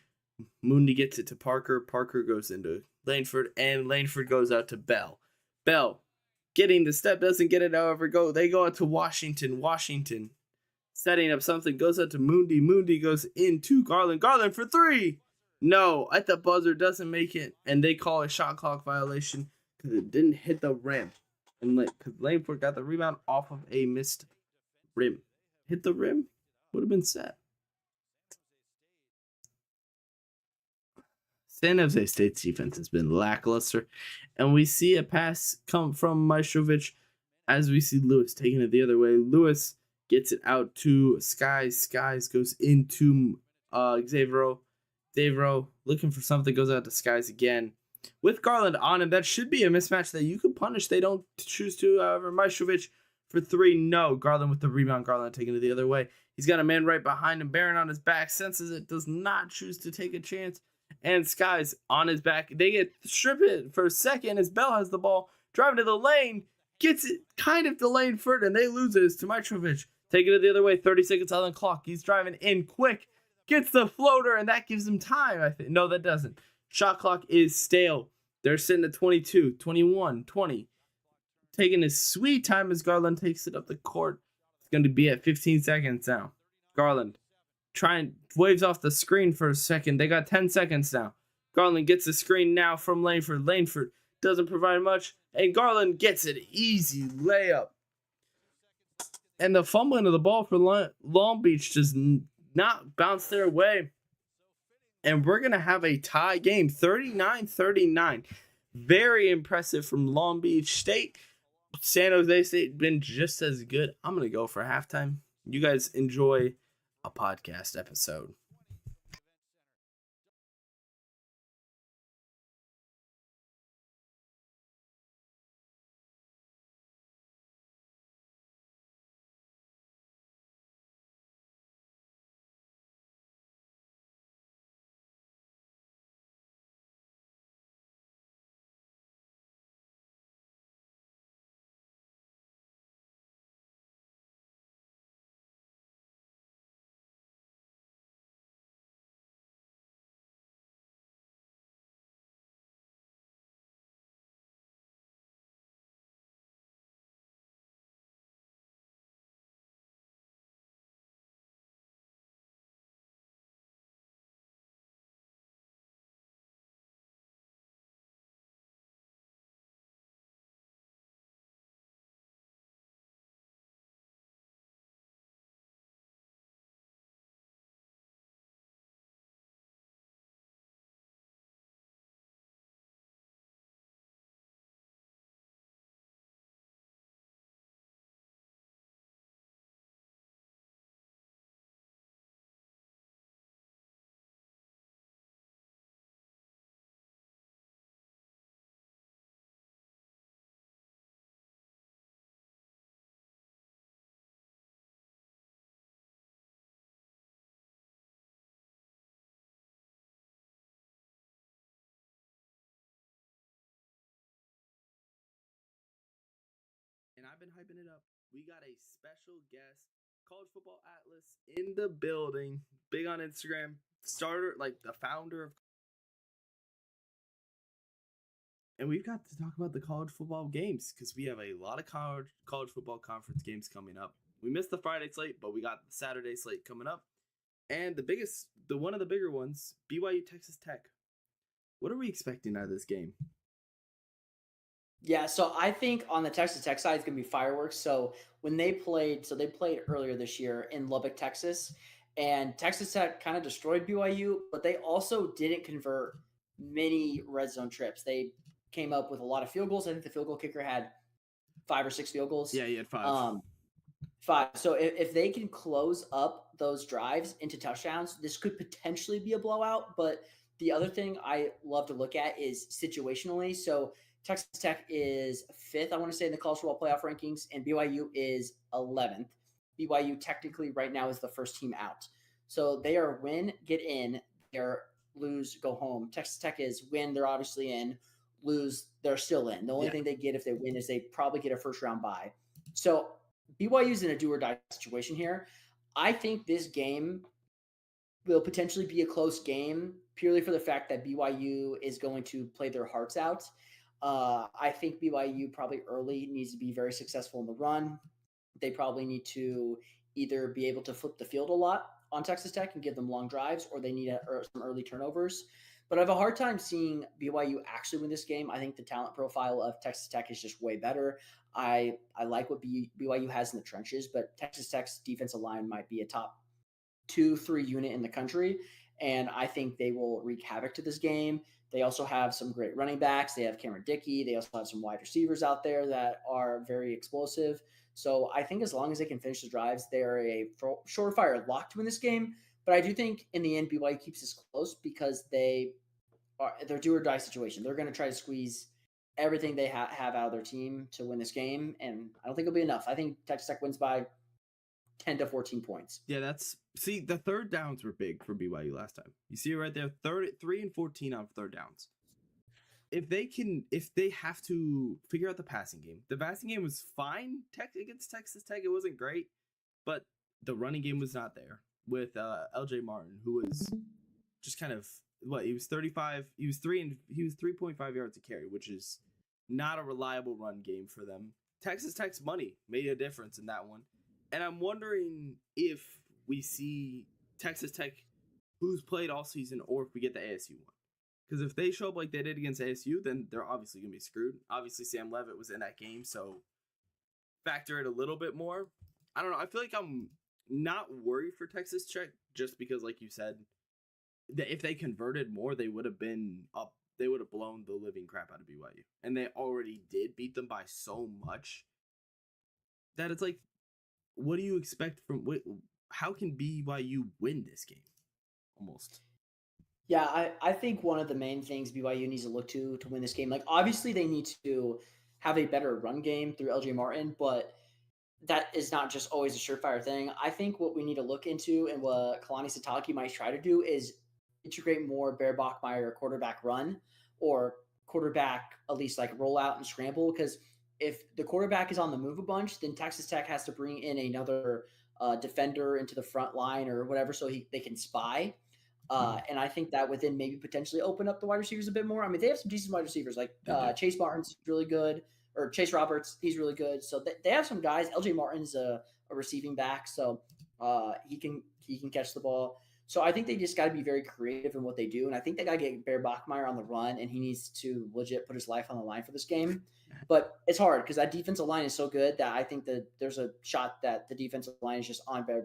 Moondy gets it to Parker. Parker goes into Langford, and Langford goes out to Bell. Bell getting the step, doesn't get it, however, they go out to Washington. Washington setting up something, goes out to Moondy. Moondy goes into Garland. Garland for three. No, at the buzzer, doesn't make it, and they call a shot clock violation because it didn't hit the rim. And because Langford got the rebound off of a missed rim. Hit the rim, would have been set. San Jose State's defense has been lackluster, and we see a pass come from Maestrovich as we see Lewis taking it the other way. Lewis gets it out to Skies. Skies goes into Xavier. Xavier looking for something, goes out to Skies again. With Garland on him, that should be a mismatch that you could punish. They don't choose to. However, Maestrovich for three, no. Garland with the rebound. Garland taking it the other way. He's got a man right behind him. Barron on his back, senses it, does not choose to take a chance. And Skies on his back. They get strip it for a second as Bell has the ball. Driving to the lane. Gets it kind of delayed for it, and they lose it to Mitrovic. Taking it the other way. 30 seconds on the clock. He's driving in quick. Gets the floater, and that gives him time, I think. No, that doesn't. Shot clock is stale. They're sitting at 22, 21, 20. Taking his sweet time as Garland takes it up the court. It's going to be at 15 seconds now. Garland waves off the screen for a second. They got 10 seconds now. Garland gets the screen now from Langford. Langford doesn't provide much, and Garland gets an easy layup. And the fumbling of the ball for Long Beach does not bounce their way. And we're going to have a tie game, 39-39. Very impressive from Long Beach State. San Jose State been just as good. I'm going to go for halftime. You guys enjoy a podcast episode. And I've been hyping it up. We got a special guest, College Football Atlas, in the building. Big on Instagram. The founder of. And we've got to talk about the college football games because we have a lot of college football conference games coming up. We missed the Friday slate, but we got the Saturday slate coming up. And one of the bigger ones, BYU Texas Tech. What are we expecting out of this game? Yeah, so I think on the Texas Tech side, it's going to be fireworks. So when they played earlier this year in Lubbock, Texas, and Texas Tech kind of destroyed BYU, but they also didn't convert many red zone trips. They came up with a lot of field goals. I think the field goal kicker had 5 or 6 field goals. Yeah, he had 5. 5. So if they can close up those drives into touchdowns, this could potentially be a blowout. But the other thing I love to look at is situationally. So Texas Tech is 5th, I want to say, in the college football playoff rankings, and BYU is 11th. BYU technically right now is the first team out. So they are win, get in, they're lose, go home. Texas Tech is win, they're obviously in, lose, they're still in. The only thing they get if they win is they probably get a first round bye. So BYU's in a do or die situation here. I think this game will potentially be a close game purely for the fact that BYU is going to play their hearts out. I think BYU probably early needs to be very successful in the run. They probably need to either be able to flip the field a lot on Texas Tech and give them long drives, or they need some early turnovers. But I have a hard time seeing BYU actually win this game. I think the talent profile of Texas Tech is just way better. I like what BYU has in the trenches, but Texas Tech's defensive line might be a top 2-3 unit in the country, and I think they will wreak havoc to this game. They also have some great running backs. They have Cameron Dickey. They also have some wide receivers out there that are very explosive. So I think as long as they can finish the drives, they're a surefire lock to win this game. But I do think in the end, BYU keeps this close because they're do or die situation. They're going to try to squeeze everything they have out of their team to win this game, and I don't think it'll be enough. I think Texas Tech wins by 10 to 14 points. Yeah, the third downs were big for BYU last time. You see it right there, 3 and 14 on third downs. If they have to figure out the passing game was fine against Texas Tech. It wasn't great, but the running game was not there with LJ Martin, who was just kind of he was 35. He was 3.5 yards a carry, which is not a reliable run game for them. Texas Tech's money made a difference in that one. And I'm wondering if we see Texas Tech, who's played all season, or if we get the ASU one. Because if they show up like they did against ASU, then they're obviously going to be screwed. Obviously, Sam Levitt was in that game, so factor it a little bit more. I don't know. I feel like I'm not worried for Texas Tech just because, like you said, that if they converted more, they would have been up. They would have blown the living crap out of BYU. And they already did beat them by so much that it's like, what do you expect from how can BYU win this game? Almost. Yeah, I think one of the main things BYU needs to look to win this game, like obviously they need to have a better run game through LJ Martin, but that is not just always a surefire thing. I think what we need to look into and what Kalani Sitake might try to do is integrate more Bear Bachmeier quarterback run or quarterback at least like roll out and scramble, because if the quarterback is on the move a bunch, then Texas Tech has to bring in another defender into the front line or whatever so they can spy. And I think that would then maybe potentially open up the wide receivers a bit more. I mean, they have some decent wide receivers like Chase Martin's really good, or Chase Roberts, he's really good. So they have some guys. LJ Martin's a receiving back, so he can catch the ball. So I think they just got to be very creative in what they do, and I think they got to get Bear Bachmeier on the run, and he needs to legit put his life on the line for this game. But it's hard because that defensive line is so good that I think that there's a shot that the defensive line is just on Bear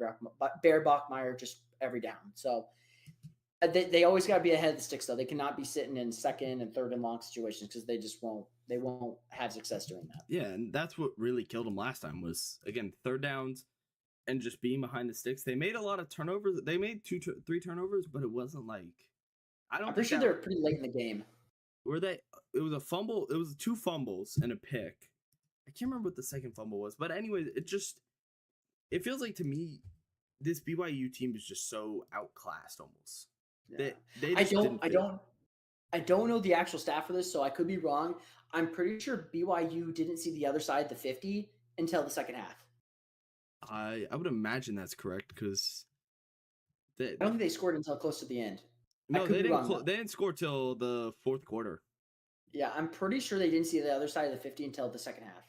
Bachmeier just every down. So they always got to be ahead of the sticks, though. They cannot be sitting in second and third and long situations because they won't have success doing that. Yeah, and that's what really killed them last time was, again, third downs and just being behind the sticks. They made a lot of turnovers. They made 3 turnovers, but it wasn't like I'm pretty sure they're pretty late in the game. Were they? It was a fumble. It was 2 fumbles and a pick. I can't remember what the second fumble was, but anyways, it feels like to me this BYU team is just so outclassed almost. Yeah. I don't know the actual stat for this, so I could be wrong. I'm pretty sure BYU didn't see the other side of the 50 until the second half. I would imagine that's correct because I don't think they scored until close to the end. No, they didn't score till the fourth quarter. Yeah, I'm pretty sure they didn't see the other side of the 50 until the second half.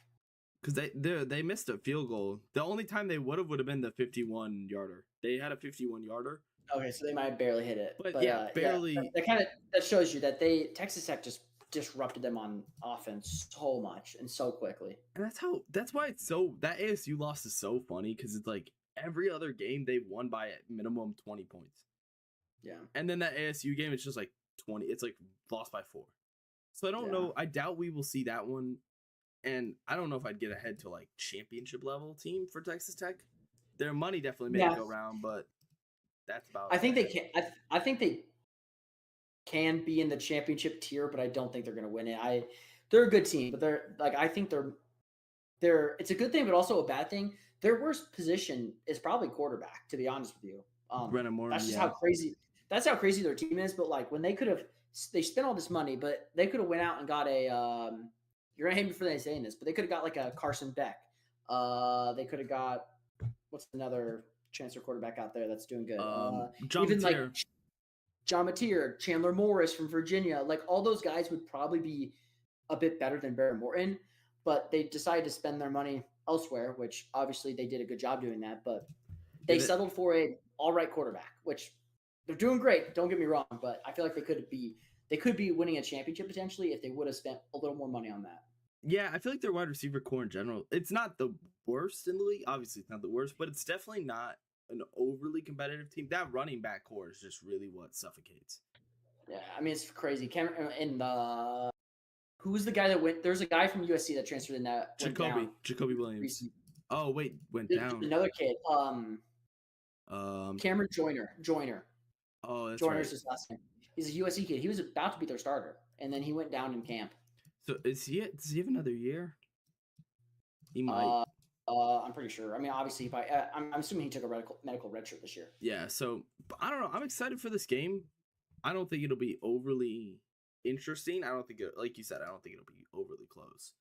Because they missed a field goal. The only time they would have been the 51-yarder. They had a 51-yarder. Okay, so they might have barely hit it. But yeah, barely. Yeah, that shows you that Texas Tech just disrupted them on offense so much and so quickly. And that's why it's so, that ASU loss is so funny because it's like every other game they won by at minimum 20 points. Yeah. And then that ASU game, it's just like 20. It's like lost by 4. So I don't know. I doubt we will see that one. And I don't know if I'd get ahead to like championship level team for Texas Tech. Their money definitely made it go around, but that's about I think they can. I think they can be in the championship tier, but I don't think they're going to win it. they're a good team, but they're like I think they're it's a good thing, but also a bad thing. Their worst position is probably quarterback, to be honest with you. Brennan Moore, That's just yeah. how crazy their team is. But like when they spent all this money, but they could have went out and got a. You're gonna hate me for saying this, but they could have got like a Carson Beck. They could have got what's another transfer quarterback out there that's doing good. John Even Mateer. like John Mateer, Chandler Morris from Virginia, like all those guys would probably be a bit better than Barry Morton, but they decided to spend their money elsewhere, which obviously they did a good job doing that. But they settled for a all right quarterback, which they're doing great. Don't get me wrong, but I feel like they could be winning a championship potentially if they would have spent a little more money on that. Yeah, I feel like their wide receiver core in general, it's not the worst in the league. Obviously, it's not the worst, but it's definitely not an overly competitive team. That running back core is just really what suffocates. Yeah, I mean it's crazy. Cameron in the who's the guy that went? There's a guy from USC that transferred in that Jacoby Williams. recently. Oh wait, went There's down. another kid, Cameron Joyner. Oh, that's Joyner's right. his last name. He's a USC kid. He was about to be their starter, and then he went down in camp. So does he have another year? He might. I'm pretty sure. I mean, obviously, if I'm assuming he took a medical redshirt this year. Yeah. So I don't know. I'm excited for this game. I don't think it'll be overly interesting. I don't think like you said, I don't think it'll be overly close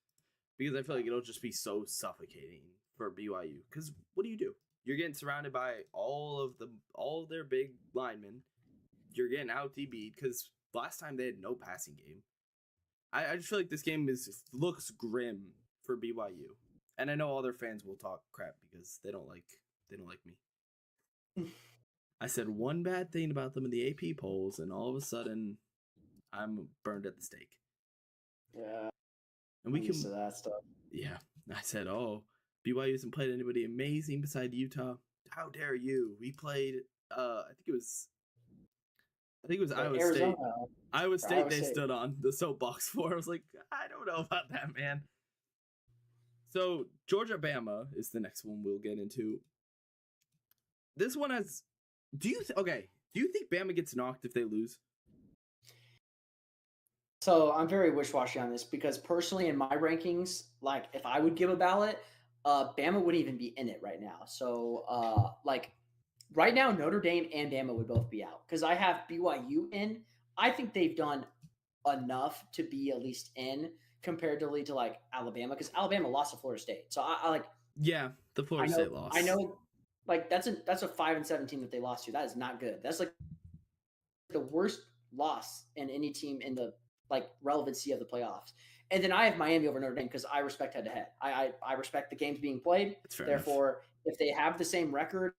because I feel like it'll just be so suffocating for BYU. Because what do? You're getting surrounded by all of their big linemen. You're getting out DB'd because last time they had no passing game. I just feel like this game looks grim for BYU, and I know all their fans will talk crap because they don't like me. I said one bad thing about them in the AP polls, and all of a sudden, I'm burned at the stake. Yeah, and we I'm can used to that stuff. Yeah, I said, oh, BYU hasn't played anybody amazing beside Utah. How dare you? We played. I think it was Iowa Arizona. State. Iowa State they stood on the soapbox for. I was like, I don't know about that, man. So Georgia Bama is the next one we'll get into. This one has. Do you think Bama gets knocked if they lose? So I'm very wish-washy on this because personally, in my rankings, like if I would give a ballot, Bama wouldn't even be in it right now. So like right now, Notre Dame and Bama would both be out because I have BYU in. I think they've done enough to be at least in comparatively to like Alabama because Alabama lost to Florida State. So I like the Florida State loss. I know, like that's a 5-17 that they lost to. That is not good. That's like the worst loss in any team in the like relevancy of the playoffs. And then I have Miami over Notre Dame because I respect head to head. I respect the games being played. Therefore, if they have the same record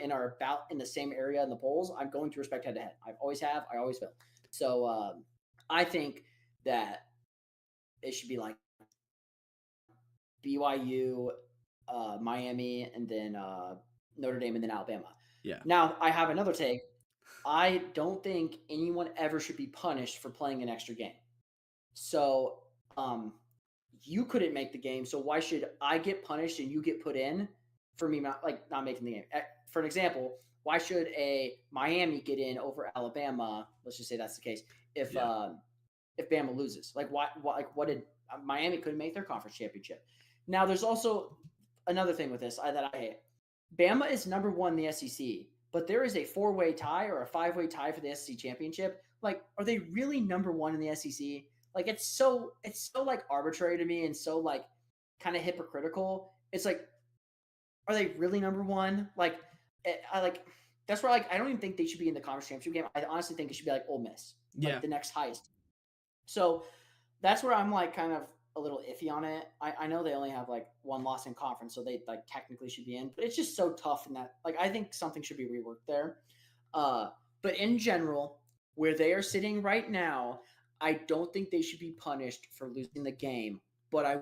and are about in the same area in the polls, I'm going to respect head to head. I always have. I always will. So I think that it should be like BYU, Miami, and then Notre Dame, and then Alabama. Yeah. Now I have another take. I don't think anyone ever should be punished for playing an extra game. So you couldn't make the game. So why should I get punished and you get put in for me not making the game? For an example, why should a Miami get in over Alabama? Let's just say that's the case. If Bama loses, like what did Miami couldn't make their conference championship? Now there's also another thing with this that I hate. Bama is number 1 in the SEC, but there is a 4-way tie or a 5-way tie for the SEC championship. Like, are they really number 1 in the SEC? Like, it's so like arbitrary to me and so like kind of hypocritical. It's like, are they really number 1? Like, that's where like I don't even think they should be in the conference championship game. I honestly think it should be like Ole Miss, like the next highest. So that's where I'm like kind of a little iffy on it. I know they only have like 1 loss in conference, so they like technically should be in, but it's just so tough in that. Like, I think something should be reworked there. But in general, where they are sitting right now, I don't think they should be punished for losing the game. But I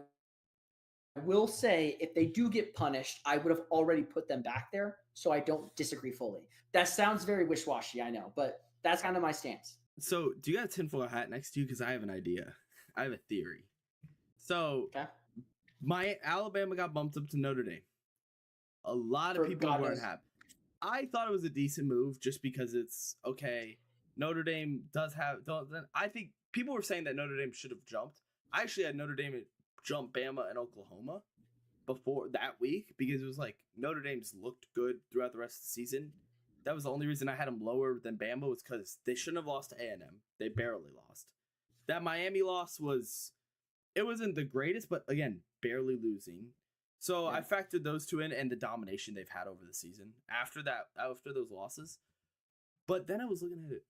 will say, if they do get punished, I would have already put them back there, so I don't disagree fully. That sounds very wish-washy, I know, but that's kind of my stance. So, do you got a tinfoil hat next to you? Because I have an idea. I have a theory. So, my Alabama got bumped up to Notre Dame. A lot of people weren't happy. I thought it was a decent move just because it's okay. Notre Dame does have. I think people were saying that Notre Dame should have jumped. I actually had Notre Dame jump Bama and Oklahoma before that week because it was like Notre Dame's looked good throughout the rest of the season. That was the only reason I had them lower than Bama was because they shouldn't have lost to A&M. They barely lost. That Miami loss it wasn't the greatest, but again, barely losing. So I factored those two in and the domination they've had over the season after those losses. But then I was looking at it.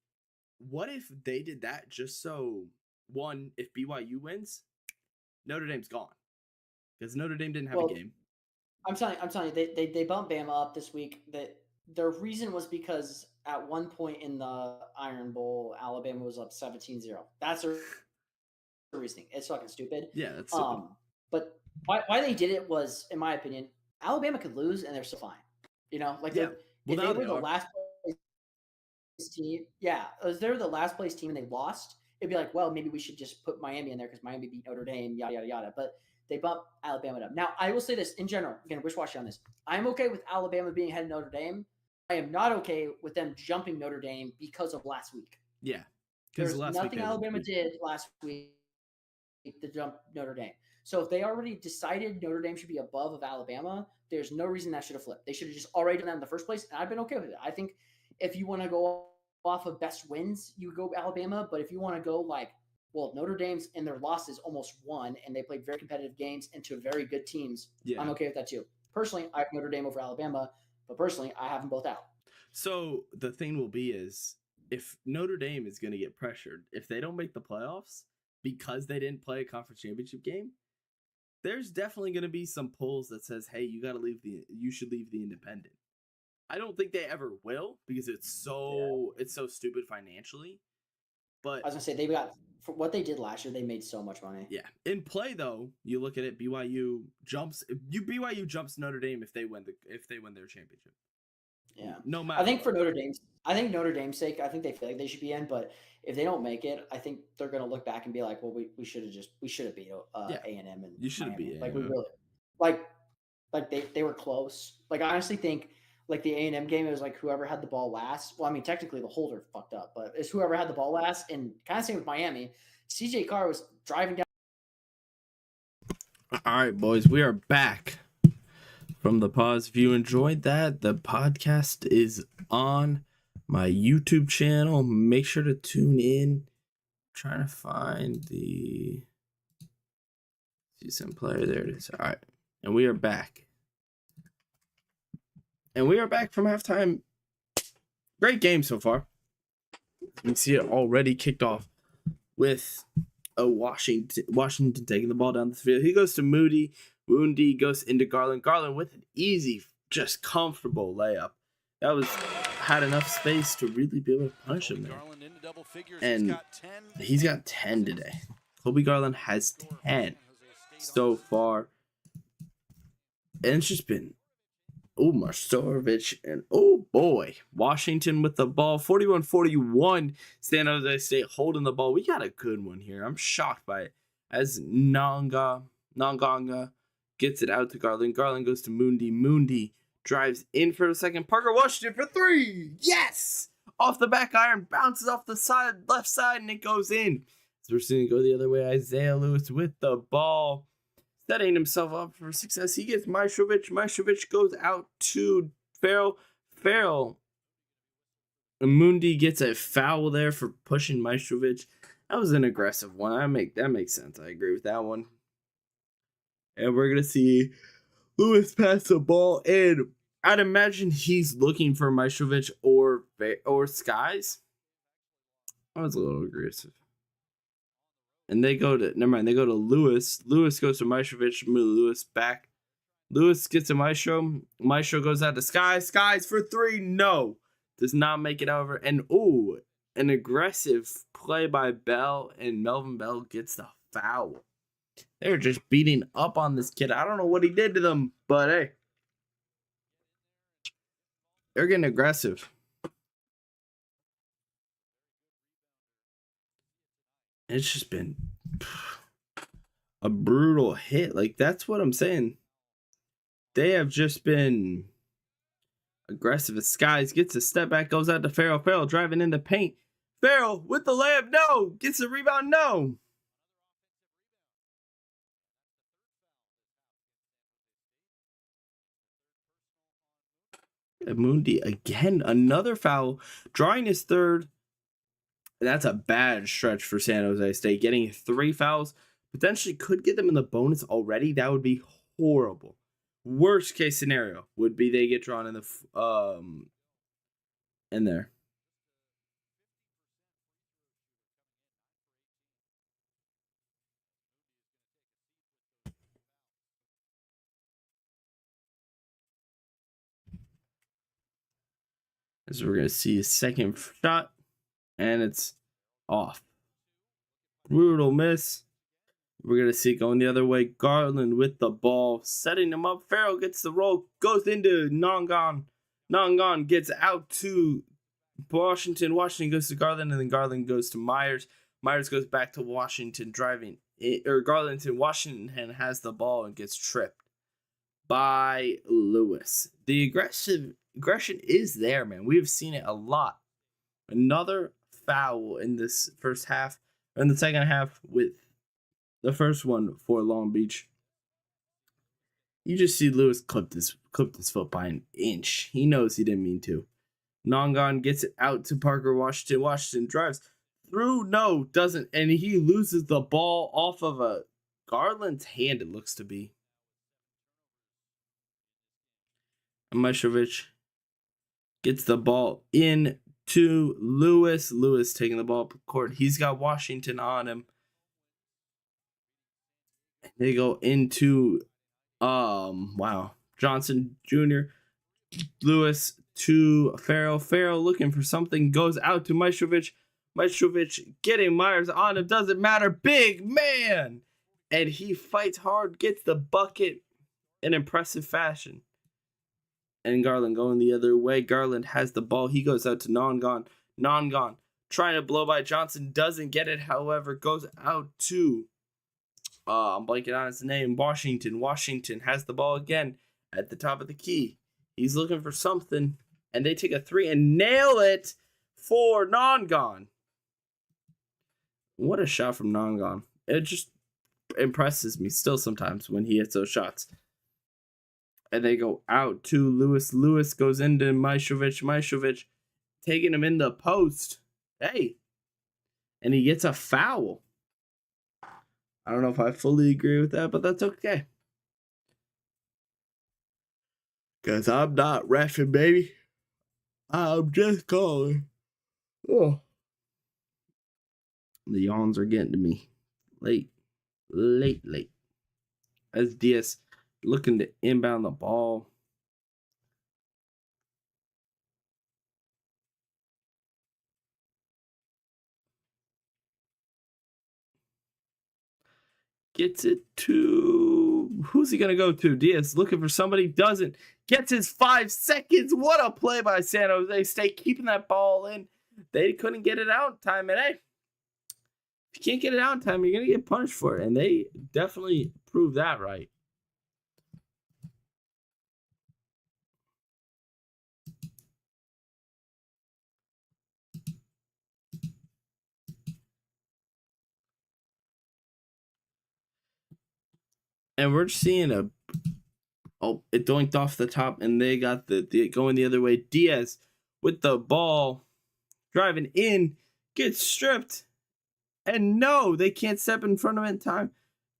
What if they did that just so, one, if BYU wins, Notre Dame's gone. Because Notre Dame didn't have a game. I'm telling you, they bumped Bama up this week. That their reason was because at one point in the Iron Bowl, Alabama was up 17-0. That's their reasoning. It's fucking stupid. Yeah, that's stupid. But why they did it was, in my opinion, Alabama could lose and they're still fine. You know, like if they were the last place team, if they were the last place team and they lost, it'd be like, well, maybe we should just put Miami in there because Miami beat Notre Dame, yada yada yada. But they bumped Alabama up. Now, I will say this in general. Again, wish-washy on this. I'm okay with Alabama being ahead of Notre Dame. I am not okay with them jumping Notre Dame because of last week. Yeah, there's nothing Alabama did last week to jump Notre Dame. So if they already decided Notre Dame should be above of Alabama, there's no reason that should have flipped. They should have just already done that in the first place, and I've been okay with it. I think if you want to go off of best wins, you go Alabama. But if you want to go like, well, Notre Dame's in their losses almost won, and they played very competitive games into very good teams. I'm okay with that too. Personally, I have Notre Dame over Alabama, but personally, I have them both out. So the thing will be is if Notre Dame is going to get pressured, if they don't make the playoffs because they didn't play a conference championship game, there's definitely going to be some polls that says, hey, you should leave the independent. I don't think they ever will because it's so stupid financially. But I was gonna say for what they did last year, they made so much money. Yeah. In play though, you look at it, BYU jumps Notre Dame if they win their championship. Yeah. No matter. I think Notre Dame's sake, I think they feel like they should be in, but if they don't make it, I think they're gonna look back and be like, well, we should have beat A&M and you should have beat like we really like they were close. Like I honestly think like the A&M game, it was like whoever had the ball last. Well, I mean, technically the holder fucked up, but it's whoever had the ball last. And kind of same with Miami. CJ Carr was driving down. All right, boys, we are back from the pause. If you enjoyed that, the podcast is on my YouTube channel. Make sure to tune in. I'm trying to find the season player. There it is. All right, and we are back. And we are back from halftime. Great game so far. You can see it already kicked off with a Washington taking the ball down the field. He goes to Moody. Moody goes into Garland. Garland with an easy, just comfortable layup. That had enough space to really be able to punish him there. And he's got 10 today. Kobe Garland has 10 so far. And it's just been Marstovich and boy, Washington with the ball. 41-41. San Jose State holding the ball. We got a good one here. I'm shocked by it. As Nanganga gets it out to Garland. Garland goes to Mundi. Mundi drives in for a second. Parker Washington for 3. Yes! Off the back iron. Bounces off the left side, and it goes in. So we're seeing it go the other way. Isaiah Lewis with the ball. Setting himself up for success. He gets Maestrovich. Maestrovich goes out to Farrell. Farrell. Mundi gets a foul there for pushing Maestrovich. That was an aggressive one. That makes sense. I agree with that one. And we're gonna see Lewis pass the ball, and I'd imagine he's looking for Maestrovich or Skies. I was a little aggressive. And they go to Lewis. Lewis goes to Maestrovich. Lewis back. Lewis gets to Maestro. Maestro goes out to Skies. Skies for 3. No. Does not make it over. And an aggressive play by Bell. And Melvin Bell gets the foul. They're just beating up on this kid. I don't know what he did to them. But hey. They're getting aggressive. It's just been a brutal hit. Like, that's what I'm saying. They have just been aggressive as Skies. Gets a step back, goes out to Farrell. Farrell driving in the paint. Farrell with the layup. No. Gets the rebound. No. Mundi again. Another foul. Drawing his third. That's a bad stretch for San Jose State. Getting 3 fouls potentially could get them in the bonus already. That would be horrible. Worst case scenario would be they get drawn in the in there. As we're gonna see a second shot, and it's off. Brutal miss. We're going to see it going the other way. Garland with the ball, setting him up. Farrell gets the roll, goes into Nangon. Nangon gets out to Washington. Washington goes to Garland, and then Garland goes to Myers. Myers goes back to Washington, driving it, or Garland to Washington has the ball and gets tripped by Lewis. The aggression is there, man. We've seen it a lot. Another foul in this first half, or in the second half, with the first one for Long Beach. You just see Lewis clipped his foot by an inch. He knows he didn't mean to. Nangon gets it out to Parker Washington. Washington drives through. No, doesn't. And he loses the ball off of a Garland's hand, it looks to be. Mitrovic gets the ball in to Lewis. Lewis taking the ball up the court. He's got Washington on him. They go into Johnson Jr. Lewis to Farrell. Farrell looking for something, goes out to Mitrovic. Mitrovic getting Myers on him, doesn't matter. Big man! And he fights hard, gets the bucket in impressive fashion. And Garland going the other way. Garland has the ball. He goes out to Nangon. Nangon trying to blow by Johnson, doesn't get it, however, goes out to I'm blanking on his name. Washington. Washington has the ball again at the top of the key. He's looking for something, and they take a 3 and nail it for Nangon. What a shot from Nangon. It just impresses me still sometimes when he hits those shots. And they go out to Lewis. Lewis goes into Mitrovic. Mitrovic taking him in the post. Hey. And he gets a foul. I don't know if I fully agree with that, but that's okay. Because I'm not reffing, baby. I'm just calling. Oh. The yawns are getting to me. Late. As Diaz looking to inbound the ball. Gets it to... Who's he going to go to? Diaz looking for somebody. Doesn't. Gets his 5 seconds. What a play by San Jose State. Keeping that ball in. They couldn't get it out in time. And hey, if you can't get it out in time, you're going to get punished for it. And they definitely proved that right. And we're seeing it doinked off the top, and they got the going the other way. Diaz with the ball, driving in, gets stripped, and no, they can't step in front of it in time.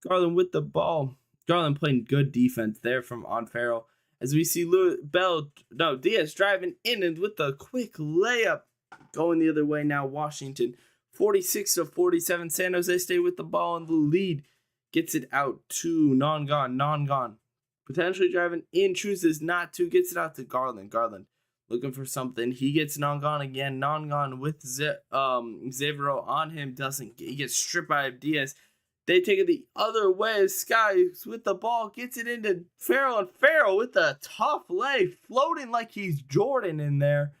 Garland with the ball. Garland playing good defense there from on Farrell. As we see Diaz driving in and with the quick layup, going the other way now. Washington 46-47. San Jose State with the ball in the lead. Gets it out to Nangon. Nangon potentially driving in, chooses not to, gets it out to Garland. Garland looking for something. He gets Nangon again. Nangon with Xavero on him. He gets stripped by Diaz. They take it the other way. Sky with the ball, gets it into Farrell, and Farrell with a tough lay, floating like he's Jordan in there,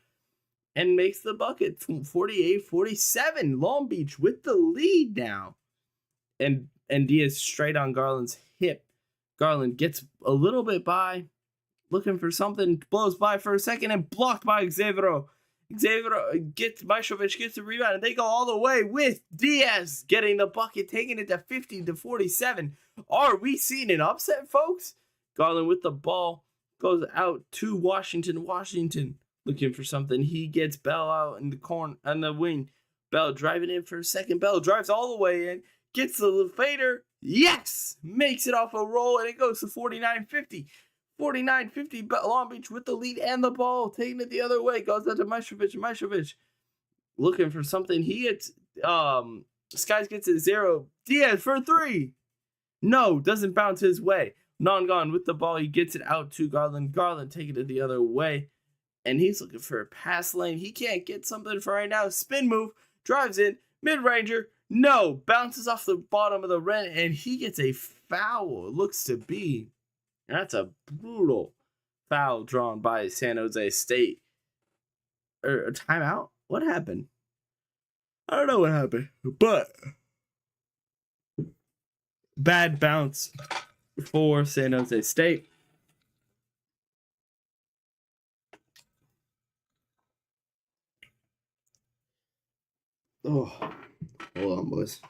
and makes the bucket. 48-47. Long Beach with the lead now. And Diaz straight on Garland's hip. Garland gets a little bit by, looking for something, blows by for a second, and blocked by Xavero. Xavier gets Mitrovic gets the rebound, and they go all the way with Diaz getting the bucket, taking it to 50-47. Are we seeing an upset, folks? Garland with the ball goes out to Washington. Washington looking for something. He gets Bell out in the corner on the wing. Bell driving in for a second. Bell drives all the way in, gets the fader. Yes! Makes it off a roll, and it goes to 49-50. 49-50, Long Beach with the lead and the ball, taking it the other way. Goes out to Mitrovic. Mitrovic looking for something. He gets, Skies gets it 0. Diaz for 3. No, doesn't bounce his way. Non-gone with the ball. He gets it out to Garland. Garland taking it the other way. And he's looking for a pass lane. He can't get something for right now. Spin move. Drives in. Mid-ranger. No. Bounces off the bottom of the rim. And he gets a foul. It looks to be. That's a brutal foul drawn by San Jose State. Or a timeout? What happened? I don't know what happened. But bad bounce for San Jose State. Oh, hold on, boys.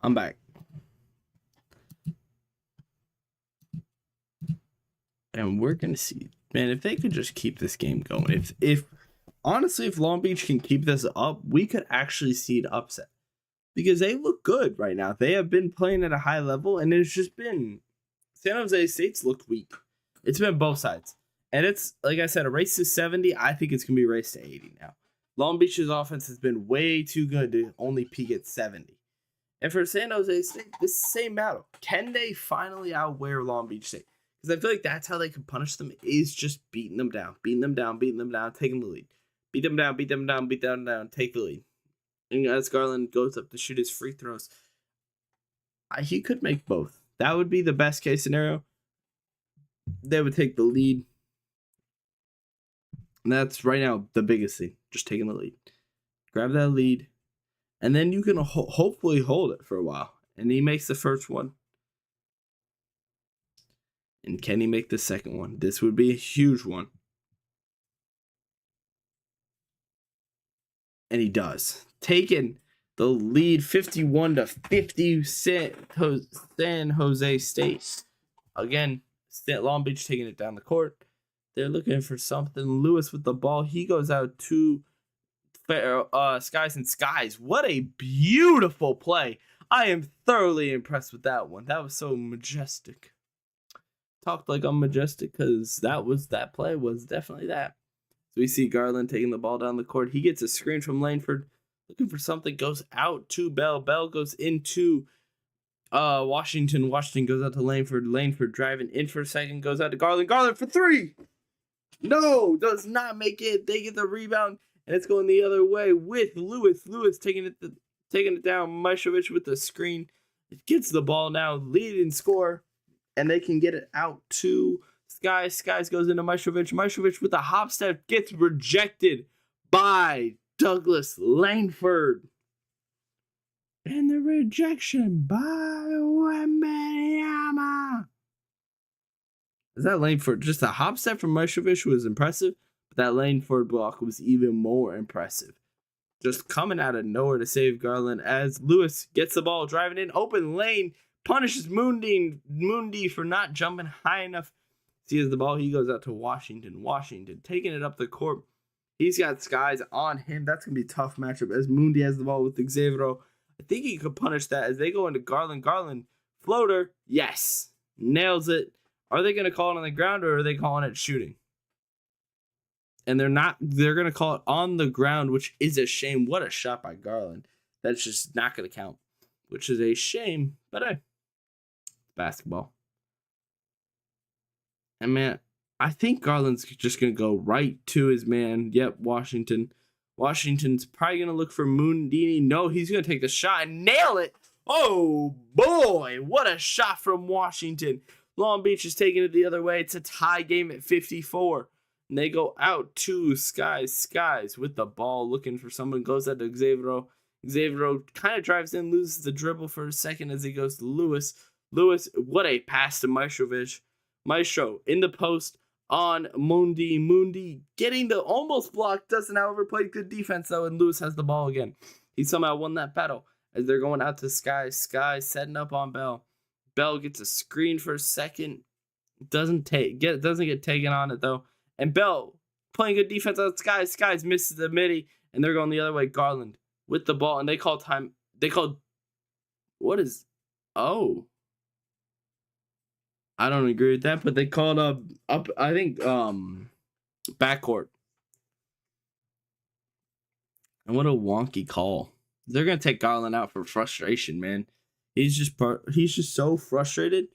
I'm back. And we're going to see, man, if they could just keep this game going. If honestly, if Long Beach can keep this up, we could actually see an upset. Because they look good right now. They have been playing at a high level, and it's just been San Jose State's looked weak. It's been both sides. And it's, like I said, a race to 70. I think it's going to be a race to 80 now. Long Beach's offense has been way too good to only peak at 70. And for San Jose State, this is the same battle. Can they finally outwear Long Beach State? Because I feel like that's how they can punish them, is just beating them down, taking the lead. Beat them down, take the lead. And as Garland goes up to shoot his free throws, he could make both. That would be the best case scenario. They would take the lead. And that's right now the biggest thing, just taking the lead. Grab that lead. And then you can hopefully hold it for a while. And he makes the first one. And can he make the second one? This would be a huge one. And he does. Taking the lead 51-50 San Jose State. Again, Long Beach taking it down the court. They're looking for something. Lewis with the ball. He goes out to Skies and Skies. What a beautiful play. I am thoroughly impressed with that one. That was so majestic. Talked like I'm majestic because that play was definitely that. So we see Garland taking the ball down the court. He gets a screen from Langford. Looking for something. Goes out to Bell. Bell goes into Washington. Washington goes out to Langford. Langford driving in for a second. Goes out to Garland. Garland for 3. No, does not make it. They get the rebound. And it's going the other way with Lewis. Lewis taking it down. Mitrovic with the screen. It gets the ball now. Lead and score. And they can get it out to Skies. Skies goes into Mitrovic. Mitrovic with a hop step gets rejected by Douglas Langford. And the rejection by Wembanyama. Is that Langford? Just a hop step from Mitrovic was impressive, but that Langford block was even more impressive. just coming out of nowhere to save Garland as Lewis gets the ball driving in open lane, punishes Mundi for not jumping high enough. Sees the ball, he goes out to Washington. Washington taking it up the court. He's got Skies on him. That's going to be a tough matchup as Mundi has the ball with Xavier. I think he could punish that as they go into Garland. Garland, floater, yes, nails it. Are they going to call it on the ground or are they calling it shooting? And they're going to call it on the ground, which is a shame. What a shot by Garland. That's just not going to count, which is a shame. But hey, basketball. And man, I think Garland's just going to go right to his man. Yep, Washington. Washington's probably going to look for Mundini. No, he's going to take the shot and nail it. Oh, boy. What a shot from Washington. Long Beach is taking it the other way. It's a tie game at 54. And they go out to Skies with the ball, looking for someone. Goes out to Xavier. Xavier kind of drives in, loses the dribble for a second as he goes to Lewis. Lewis, what a pass to Maestrovich. Maestro in the post on Mundi. Mundi getting the almost block. Doesn't, however, play good defense, though, and Lewis has the ball again. He somehow won that battle as they're going out to Skies. Skies setting up on Bell. Bell gets a screen for a second. Doesn't get taken on it, though. And Bell playing good defense on Skies. Skies misses the midi, and they're going the other way. Garland with the ball, and they call time. They called. What is. Oh. I don't agree with that, but they called up I think backcourt. And what a wonky call. They're gonna take Garland out for frustration, man. He's just so frustrated.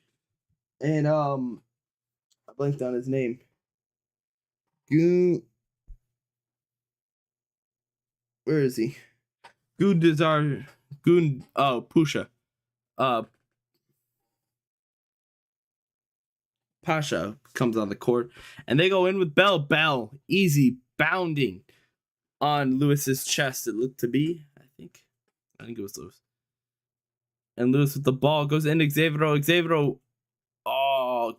And I blanked on his name. Where is he? Pusha. Pasha comes on the court, and they go in with Bell. Bell, easy, bounding on Lewis's chest, it looked to be. I think it was Lewis. And Lewis with the ball goes into Xavier. Xavier,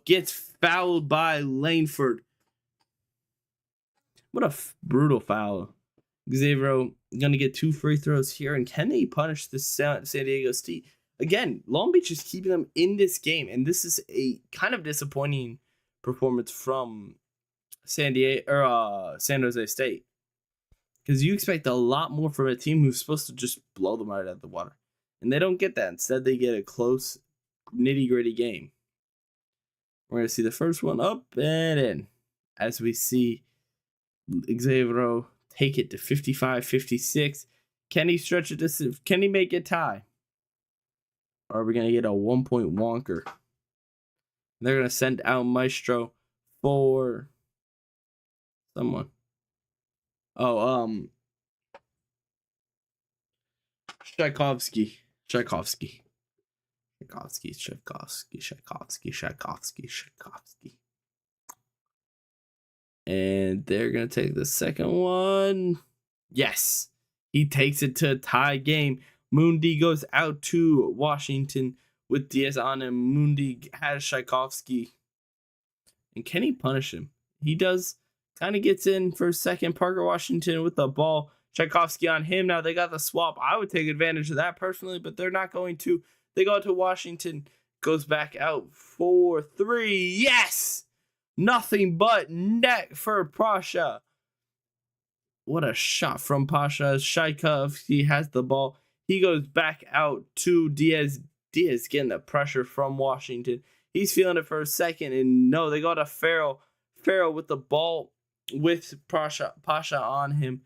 gets fouled by Langford. What a brutal foul. Xavier going to get 2 free throws here, and can they punish the San Diego State? Again, Long Beach is keeping them in this game, and this is a kind of disappointing performance from San Jose State, because you expect a lot more from a team who's supposed to just blow them right out of the water, and they don't get that. Instead, they get a close, nitty-gritty game. We're going to see the first one up and in as we see Xavier take it to 55-56. Can he stretch it? Can he make it tie? Or are we going to get a 1-point wonker? They're going to send out Maestro for someone. Tchaikovsky. And they're going to take the second one. Yes. He takes it to a tie game. Mundi goes out to Washington with Diaz on him. Mundi has Tchaikovsky. And can he punish him? He does. Kind of gets in for a second. Parker Washington with the ball. Tchaikovsky on him. Now they got the swap. I would take advantage of that personally, but they're not going to. They go to Washington. Goes back out for 3. Yes! Nothing but net for Pasha. What a shot from Pasha. Tchaikovsky has the ball. He goes back out to Diaz. Diaz getting the pressure from Washington. He's feeling it for a second, and no, they go to Farrell. Farrell with the ball with Pasha on him.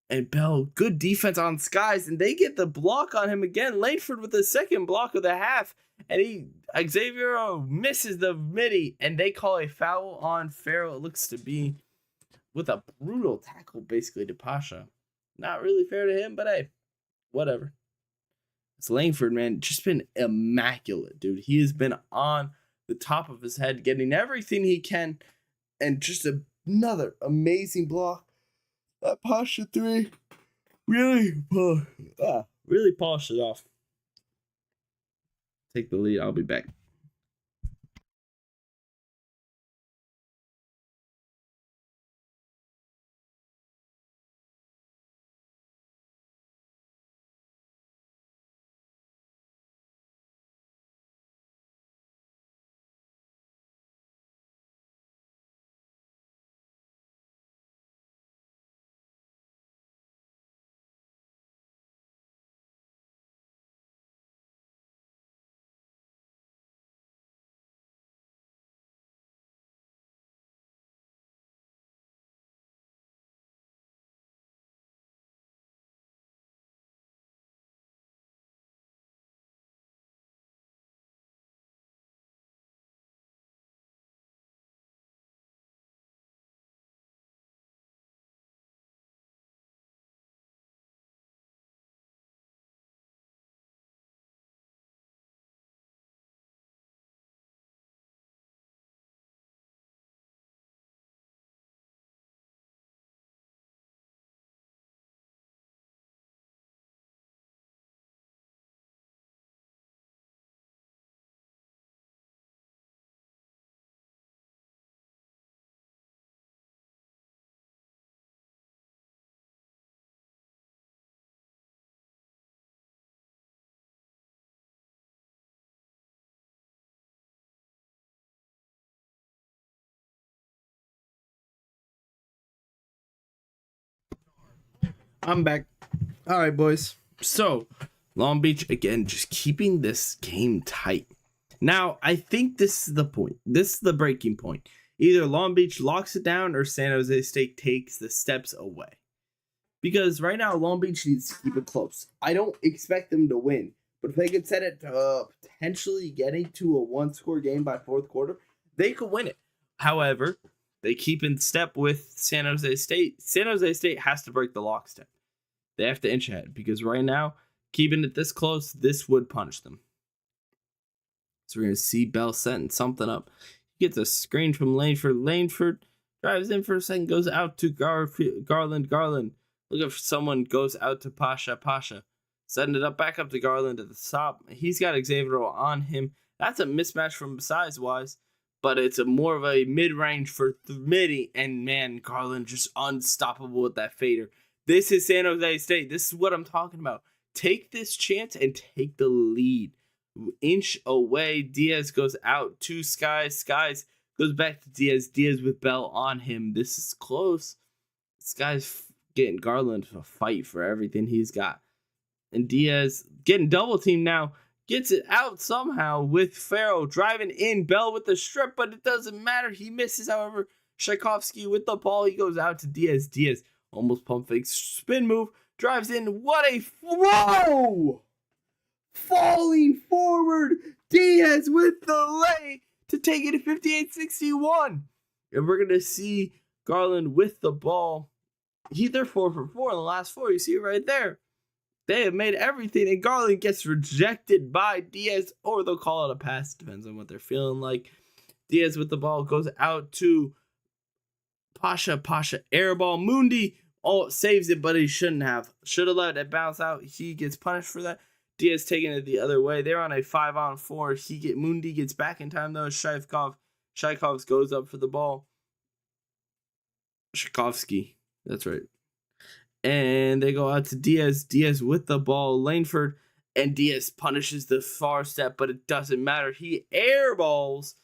And Bell, good defense on Skies, and they get the block on him again. Langford with the second block of the half, and Xavier misses the midi, and they call a foul on Farrell. It looks to be with a brutal tackle, basically, to Pasha. Not really fair to him, but hey, whatever. It's Langford, man, just been immaculate, dude. He has been on the top of his head, getting everything he can, and just another amazing block. That Pasha 3 really polished it off. Take the lead. I'll be back. I'm back. All right, boys. So, Long Beach, again, just keeping this game tight. Now, I think this is the point. This is the breaking point. Either Long Beach locks it down or San Jose State takes the steps away. Because right now, Long Beach needs to keep it close. I don't expect them to win. But if they could set it to potentially getting to a one-score game by fourth quarter, they could win it. However, they keep in step with San Jose State. San Jose State has to break the lockstep. They have to inch ahead because right now, keeping it this close, this would punish them. So we're going to see Bell setting something up. He gets a screen from Langford. Langford drives in for a second, goes out to Garland. Garland looking for someone, goes out to Pasha. Pasha setting it up back up to Garland at the top. He's got Xavier on him. That's a mismatch from size-wise, but it's a more of a mid-range for Midi. And man, Garland just unstoppable with that fader. This is San Jose State. This is what I'm talking about. Take this chance and take the lead. Inch away. Diaz goes out to Skies. Skies goes back to Diaz. Diaz with Bell on him. This is close. Skies getting Garland to fight for everything he's got. And Diaz getting double teamed now. Gets it out somehow with Farrell driving in. Bell with the strip, but it doesn't matter. He misses, however. Tchaikovsky with the ball. He goes out to Diaz. Diaz almost pump fake. Spin move. Drives in. What a throw! Falling forward. Diaz with the lay to take it to 58-61. And we're going to see Garland with the ball. They're 4 for 4 in the last 4. You see it right there. They have made everything, and Garland gets rejected by Diaz, or they'll call it a pass. Depends on what they're feeling like. Diaz with the ball goes out to Pasha. Pasha airball. Mundi saves it, but he shouldn't have. Should have let it bounce out. He gets punished for that. Diaz taking it the other way. They're on a 5-on-4. Mundi gets back in time though. Shaikov goes up for the ball. Tchaikovsky. That's right. And they go out to Diaz. Diaz with the ball. Langford. And Diaz punishes the far step, but it doesn't matter. He airballs.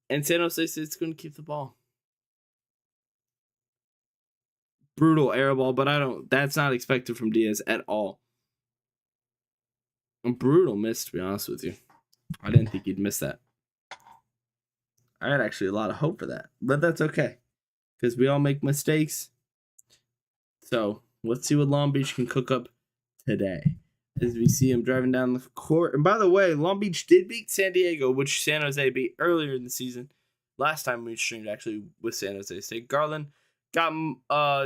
And San Jose State's going to keep the ball. Brutal airball, but that's not expected from Diaz at all. A brutal miss, to be honest with you. I didn't think he'd miss that. I had actually a lot of hope for that, but that's okay. Because we all make mistakes. So, let's see what Long Beach can cook up today. As we see him driving down the court. And by the way, Long Beach did beat San Diego, which San Jose beat earlier in the season. Last time we streamed, actually, with San Jose State. Garland got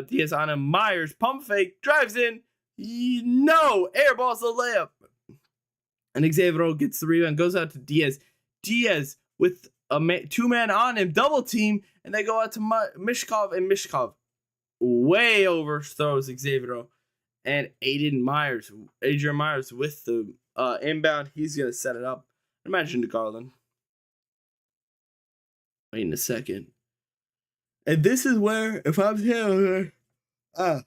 Diaz on him. Myers, pump fake, drives in. No! Airballs the layup. And Xavier gets the rebound, goes out to Diaz. Diaz with two men on him, double team, and they go out to Mishkov, and Mishkov way overthrows Xavier. And Adrian Myers with the inbound. He's going to set it up. Imagine to Garland. Wait a second. And this is where, if I'm San Jose,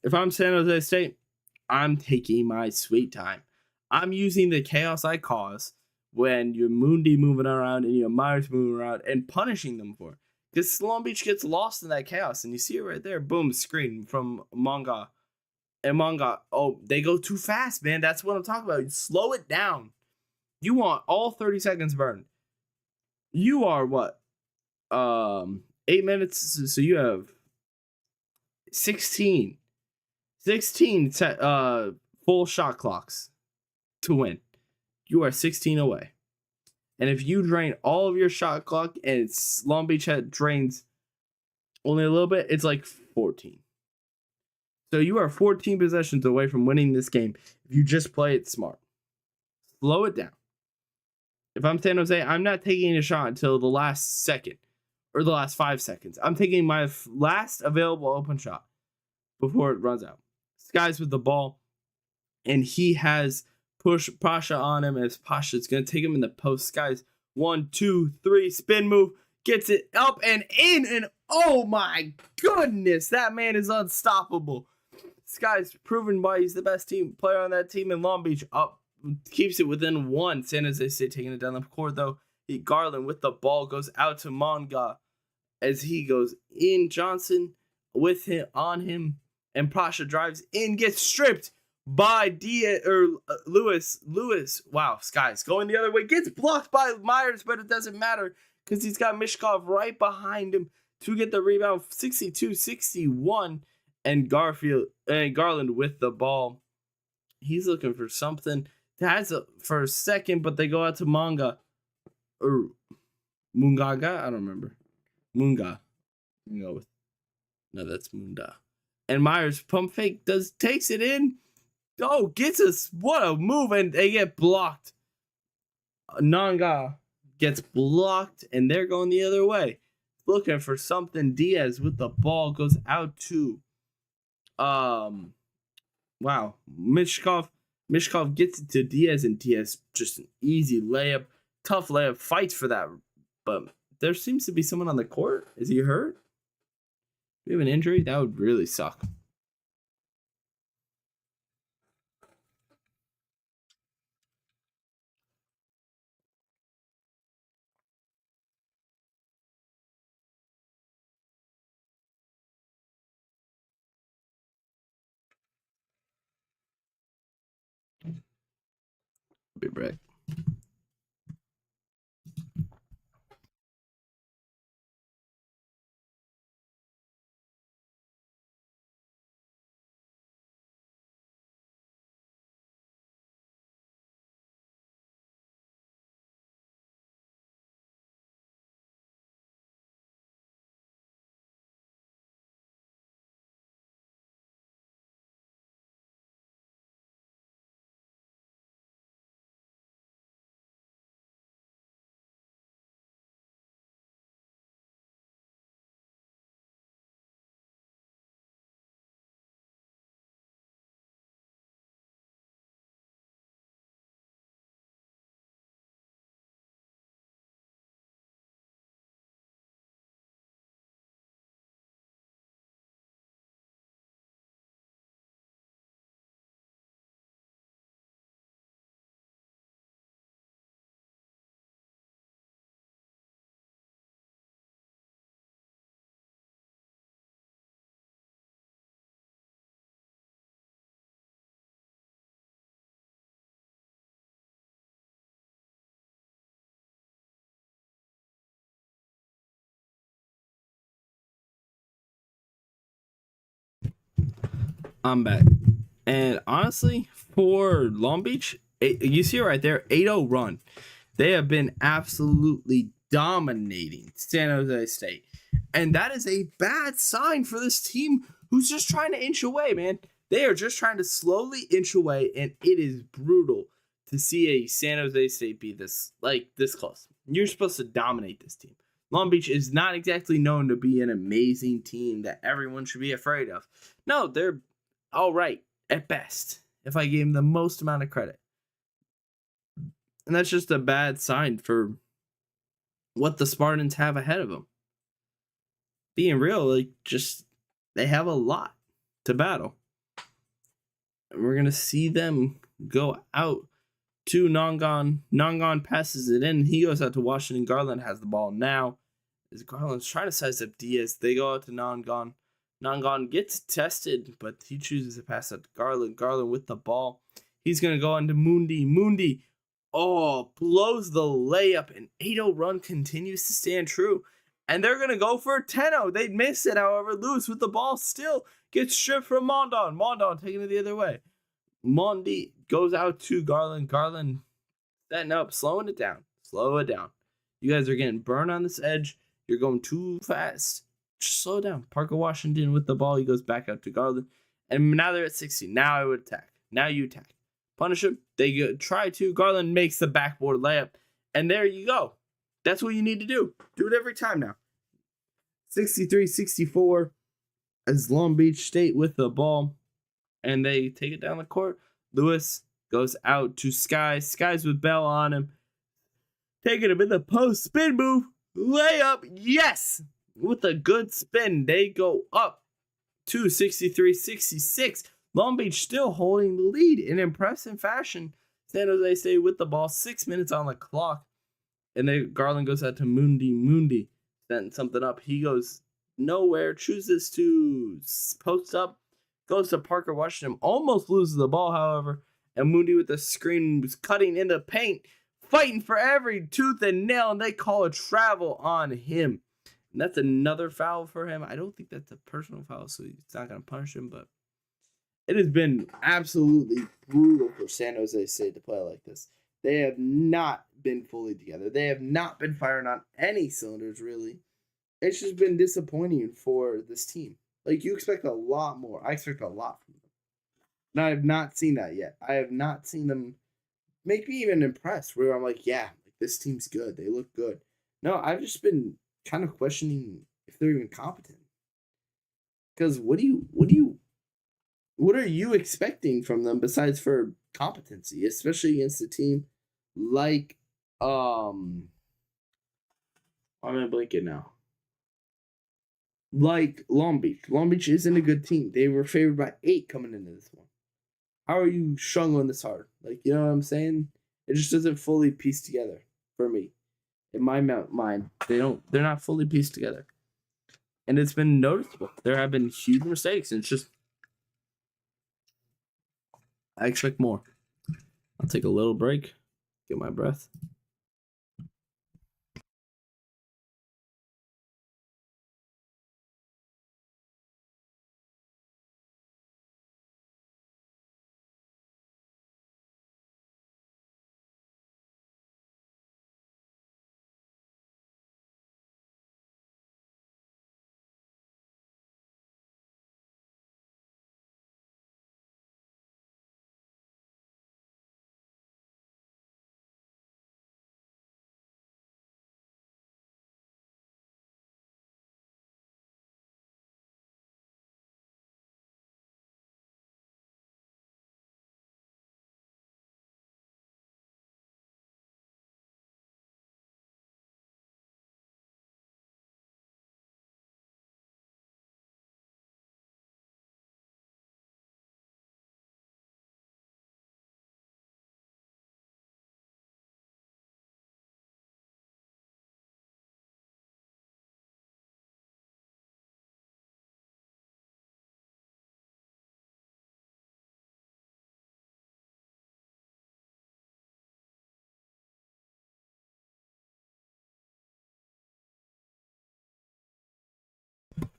if I'm San Jose State, I'm taking my sweet time. I'm using the chaos I cause when you're Mundi moving around and you're Myers moving around and punishing them for it. Because Long Beach gets lost in that chaos. And you see it right there. Boom, screen from Manga. And Manga, they go too fast, man. That's what I'm talking about. Slow it down. You want all 30 seconds burned. You are what? 8 minutes. So you have 16 full shot clocks to win. You are 16 away. And if you drain all of your shot clock and Long Beach drains only a little bit, it's like 14. So you are 14 possessions away from winning this game if you just play it smart. Slow it down. If I'm San Jose, I'm not taking a shot until the last second or the last 5 seconds. I'm taking my last available open shot before it runs out. Skies with the ball, and he has pushed Pasha on him as Pasha's going to take him in the post. Skies 1, 2, 3, spin move, gets it up and in, and oh my goodness, that man is unstoppable. Skies proven why he's the best team player on that team in Long Beach. Up, keeps it within 1. San Jose State taking it down the court though. Garland with the ball goes out to Manga as he goes in. Johnson with him on him. And Pasha drives in, gets stripped by Lewis. Wow, Skies going the other way. Gets blocked by Myers, but it doesn't matter because he's got Mishkov right behind him to get the rebound. 62-61. And Garland with the ball. He's looking for something. For a second, but they go out to Manga. Or Mungaga? I don't remember. Munga. No, that's Munda. And Myers pump fake takes it in. Oh, gets us. What a move. And they get blocked. Nanga gets blocked. And they're going the other way. Looking for something. Diaz with the ball goes out to Mishkov gets it to Diaz, and Diaz just an easy layup. Tough layup. Fights for that. But there seems to be someone on the court. Is he hurt? Do we have an injury? That would really suck. Be right back. I'm back. And honestly, for Long Beach, you see it right there, 8-0 run. They have been absolutely dominating San Jose State. And that is a bad sign for this team who's just trying to inch away, man. They are just trying to slowly inch away, and it is brutal to see a San Jose State be this close. You're supposed to dominate this team. Long Beach is not exactly known to be an amazing team that everyone should be afraid of. No, they're all right at best, if I gave them the most amount of credit. And that's just a bad sign for what the Spartans have ahead of them. Being real, they have a lot to battle. And we're going to see them go out to Nangon. Nangon passes it in. He goes out to Washington. Garland has the ball now. As Garland's trying to size up Diaz, they go out to Nangon. Nangon gets tested, but he chooses to pass out to Garland. Garland with the ball. He's going to go on to Mundi. Mundi, blows the layup. An 8-0 run continues to stand true. And they're going to go for a 10-0. They miss it, however. Lewis with the ball still gets stripped from Mondon. Mondon taking it the other way. Mondi goes out to Garland. Garland setting up, slowing it down. Slow it down. You guys are getting burned on this edge. You're going too fast. Just slow down. Parker Washington with the ball. He goes back out to Garland. And now they're at 60. Now I would attack. Now you attack. Punish him. They try to. Garland makes the backboard layup. And there you go. That's what you need to do. Do it every time now. 63-64 as Long Beach State with the ball. And they take it down the court. Lewis goes out to Skies. Skies with Bell on him. Taking him in the post. Spin move. Layup. Yes. With a good spin. They go up to 63-66. Long Beach still holding the lead in impressive fashion. San Jose State with the ball. 6 minutes on the clock. And then Garland goes out to Mundi. Mundi setting something up. He goes nowhere. Chooses to post up. goes to Parker Washington, almost loses the ball, however, and Moody with the screen was cutting into paint, fighting for every tooth and nail, and they call a travel on him. And that's another foul for him. I don't think that's a personal foul, so he's not going to punish him, but it has been absolutely brutal for San Jose State to play like this. They have not been fully together. They have not been firing on any cylinders, really. It's just been disappointing for this team. Like, you expect a lot more. I expect a lot from them. And I have not seen that yet. I have not seen them make me even impressed, where I'm like, yeah, this team's good. They look good. No, I've just been kind of questioning if they're even competent. Because what are you expecting from them besides for competency, especially against a team like I'm gonna blink it now. Like Long Beach. Long Beach isn't a good team. They were favored by 8 coming into this one. How are you struggling this hard? Like, you know what I'm saying? It just doesn't fully piece together for me. In my mind, they're not fully pieced together. And it's been noticeable. There have been huge mistakes, and it's just I expect more. I'll take a little break, get my breath.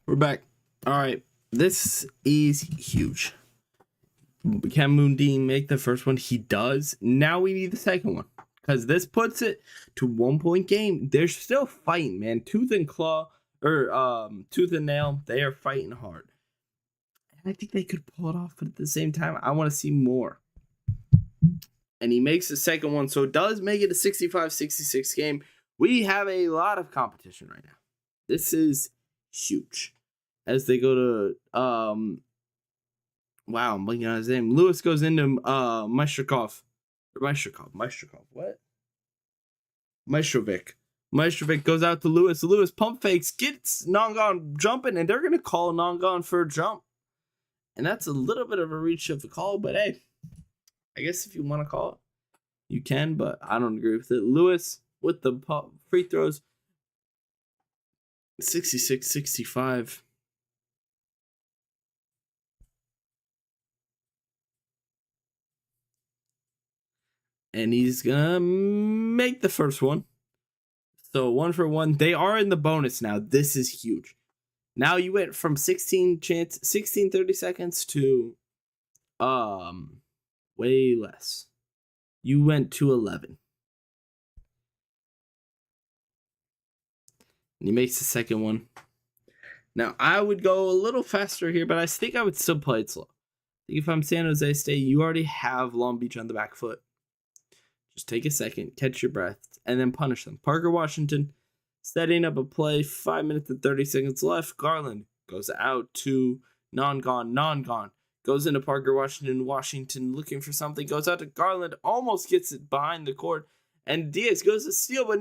We're back. All right. This is huge. Can Moondean make the first one? He does. Now we need the second one, because this puts it to 1-point game. They're still fighting, man. Tooth and nail. They are fighting hard. And I think they could pull it off, but at the same time, I want to see more. And he makes the second one, so it does make it a 65-66 game. We have a lot of competition right now. This is huge. As they go to wow, I'm blanking on his name. Lewis goes into Maestrakov. What? Maestrovic. Maestrovic goes out to Lewis. Lewis pump fakes, gets Nongon jumping, and they're gonna call Nongon for a jump. And that's a little bit of a reach of a call, but hey, I guess if you want to call it, you can, but I don't agree with it. Lewis with the free throws. 66-65. And he's gonna make the first one. So 1 for 1. They are in the bonus now. This is huge. Now you went from 16 30 seconds to way less. You went to 11. And he makes the second one. Now I would go a little faster here, but I think I would still play it slow. If I'm San Jose State, you already have Long Beach on the back foot. Just take a second, catch your breath, and then punish them. Parker Washington setting up a play, 5 minutes and 30 seconds left. Garland goes out to non-gone. Goes into Parker Washington looking for something. Goes out to Garland, almost gets it behind the court. And Diaz goes to steal, but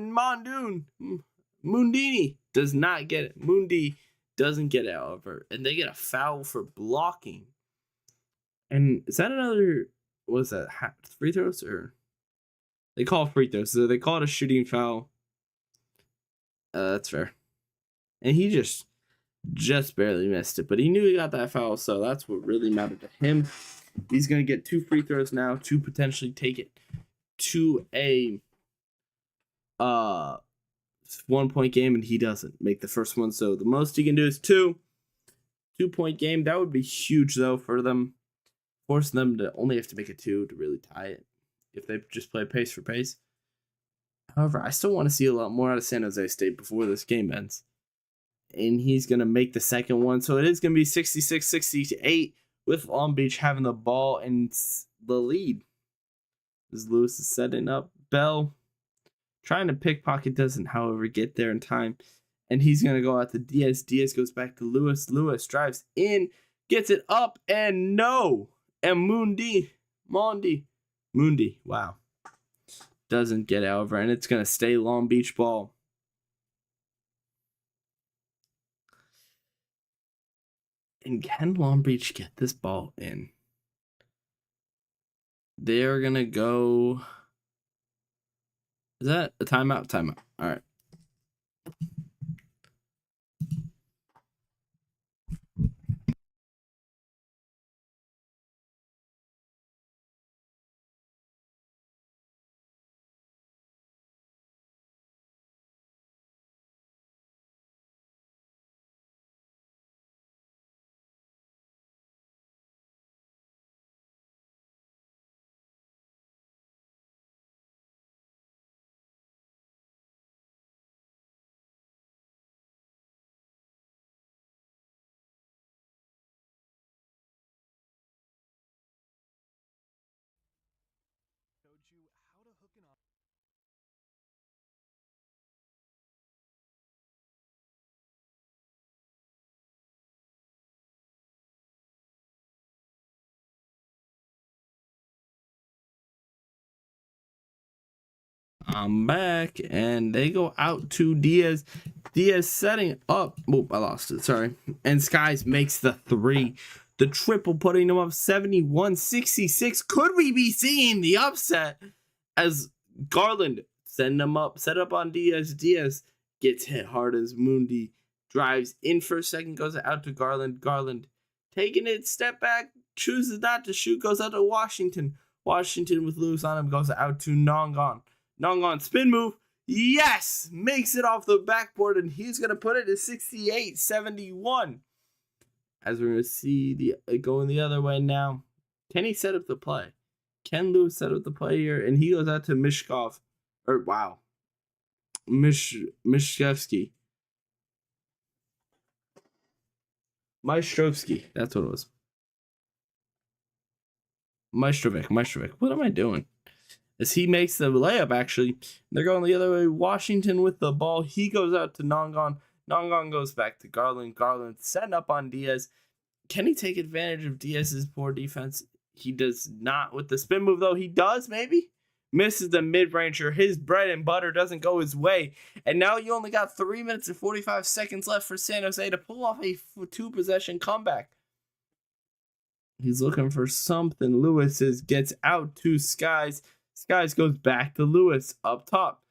Mundini does not get it. Mundi doesn't get it, however. And they get a foul for blocking. And is that another, what is that, free throws? Or they call free throws, so they call it a shooting foul. That's fair. And he just just barely missed it, but he knew he got that foul, so that's what really mattered to him. He's going to get 2 free throws now to potentially take it to a 1-point game, and he doesn't make the first one, so the most he can do is 2-point game. That would be huge, though, for them, forcing them to only have to make a 2 to really tie it if they just play pace for pace. However, I still want to see a lot more out of San Jose State before this game ends. And he's going to make the second one. So it is going to be 66-68 with Long Beach having the ball and the lead. As Lewis is setting up Bell. Trying to pickpocket, doesn't, however, get there in time. And he's going to go out to Diaz. Diaz goes back to Lewis. Lewis drives in, gets it up, and no. And Mundi, wow. Doesn't get over, and it's going to stay Long Beach ball. And can Long Beach get this ball in? They're going to go... Is that a timeout? Timeout. All right. I'm back, and they go out to Diaz. Diaz setting up. Oh, I lost it. Sorry. And Skies makes the 3. The triple, putting them up 71-66. Could we be seeing the upset as Garland set up on Diaz. Diaz gets hit hard as Mundi drives in for a second, goes out to Garland. Garland taking it, step back, chooses not to shoot, goes out to Washington. Washington with Lewis on him goes out to Nongon. Nongon spin move. Yes! Makes it off the backboard, and he's going to put it to 68-71. As we're going to see going the other way now. Can he set up the play? Can Lewis set up the play here? And he goes out to Mishkov. Mishkevsky. Maestrovsky. That's what it was. Maestrovic. What am I doing? As he makes the layup, actually. They're going the other way. Washington with the ball. He goes out to Nongon. Nongon goes back to Garland. Garland setting up on Diaz. Can he take advantage of Diaz's poor defense? He does not with the spin move, though. He does, maybe. Misses the mid-ranger. His bread and butter doesn't go his way. And now you only got 3 minutes and 45 seconds left for San Jose to pull off a 2-possession comeback. He's looking for something. Lewis gets out to Skies. Skies goes back to Lewis up top.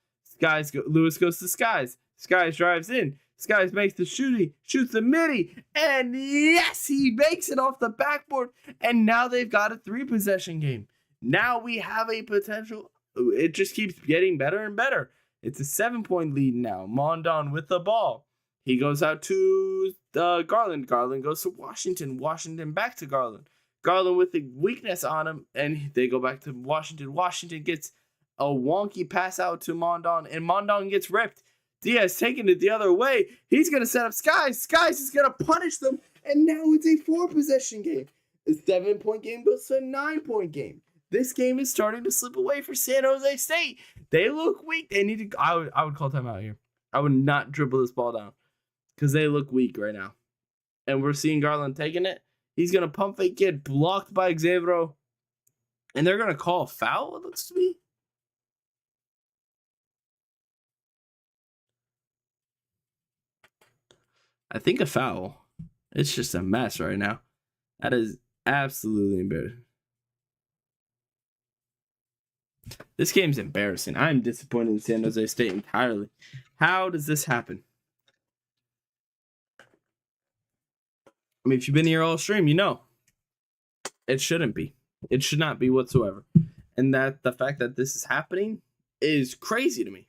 Lewis goes to Skies. Skies drives in. Skies makes the shooting, shoots the midi, and yes, he makes it off the backboard. And now they've got a 3-possession game. Now we have a potential. It just keeps getting better and better. It's a 7-point lead now. Mondon with the ball. He goes out to Garland. Garland goes to Washington. Washington back to Garland. Garland with the weakness on him, and they go back to Washington. Washington gets a wonky pass out to Mondon, and Mondon gets ripped. Diaz taking it the other way. He's going to set up Skies. Skies is going to punish them, and now it's a 4-possession game. A 7-point game goes to a 9-point game. This game is starting to slip away for San Jose State. They look weak. They need to. I would call timeout here. I would not dribble this ball down because they look weak right now. And we're seeing Garland taking it. He's going to pump fake, get blocked by Xavro. And they're going to call a foul, it looks to me. I think a foul. It's just a mess right now. That is absolutely embarrassing. This game's embarrassing. I'm disappointed in San Jose State entirely. How does this happen? I mean, if you've been here all stream, you know it shouldn't be. It should not be whatsoever. And that the fact that this is happening is crazy to me.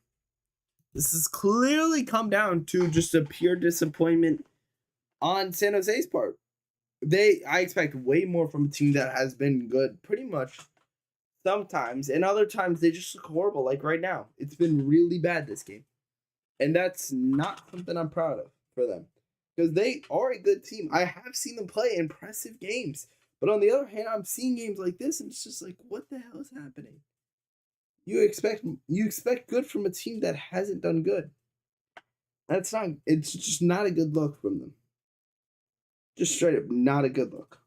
This has clearly come down to just a pure disappointment on San Jose's part. I expect way more from a team that has been good pretty much sometimes, and other times they just look horrible. Like right now, it's been really bad this game, and that's not something I'm proud of for them because they are a good team. I have seen them play impressive games, but on the other hand, I'm seeing games like this, and it's just like, what the hell is happening? You expect good from a team that hasn't done good. That's not. It's just not a good look from them. Just straight up, not a good look.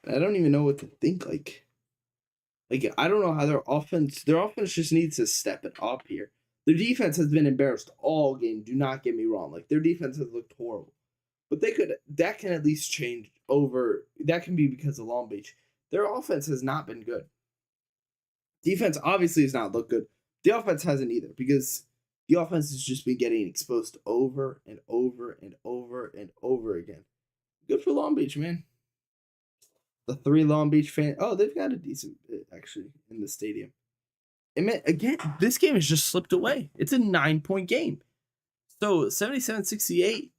I don't even know what to think. Like I don't know how their offense just needs to step it up here. Their defense has been embarrassed all game. Do not get me wrong. Like their defense has looked horrible, but that can at least change over. That can be because of Long Beach. Their offense has not been good. Defense obviously has not looked good. The offense hasn't either because the offense has just been getting exposed over and over and over and over again. Good for Long Beach, man. The 3 Long Beach fans. Oh, they've got a decent bit, actually, in the stadium. Again, this game has just slipped away. It's a 9-point game. So, 77-68.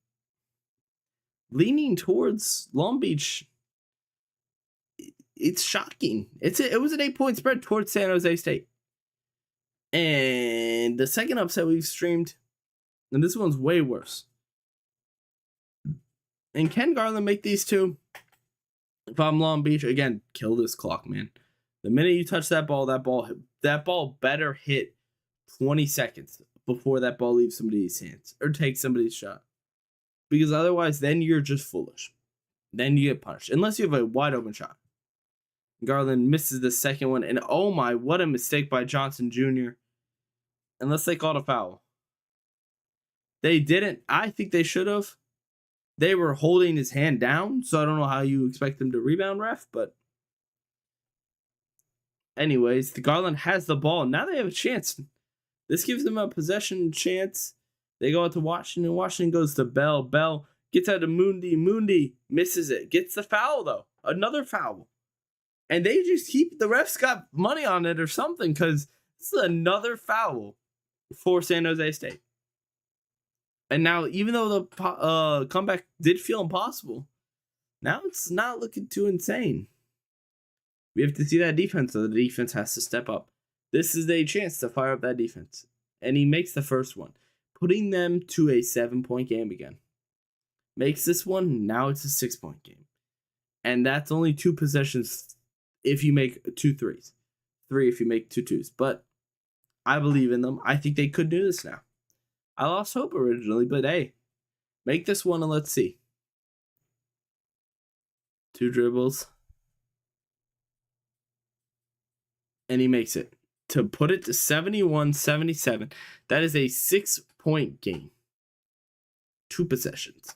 Leaning towards Long Beach. It's shocking. It was an 8-point spread towards San Jose State. And the second upset we've streamed, and this one's way worse. And can Garland make these two? If I'm Long Beach, again, kill this clock, man. The minute you touch that ball better hit 20 seconds before that ball leaves somebody's hands or takes somebody's shot. Because otherwise, then you're just foolish. Then you get punished. Unless you have a wide open shot. Garland misses the second one, and oh my, what a mistake by Johnson Jr. Unless they called a foul. They didn't. I think they should have. They were holding his hand down, so I don't know how you expect them to rebound, ref, but anyways, the Garland has the ball. Now they have a chance. This gives them a possession chance. They go out to Washington. Washington goes to Bell. Bell gets out to Mundi. Mundi misses it. Gets the foul, though. Another foul. And they just the refs got money on it or something because this is another foul for San Jose State. And now, even though the comeback did feel impossible, now it's not looking too insane. We have to see that defense, so the defense has to step up. This is a chance to fire up that defense. And he makes the first one, putting them to a 7-point game again. Makes this one, now it's a 6-point game. And that's only 2 possessions if you make 2 threes. 3 if you make 2 twos. But I believe in them. I think they could do this now. I lost hope originally, but hey, make this one and let's see. 2 dribbles. And he makes it. To put it to 71-77. That is a 6-point game. 2 possessions.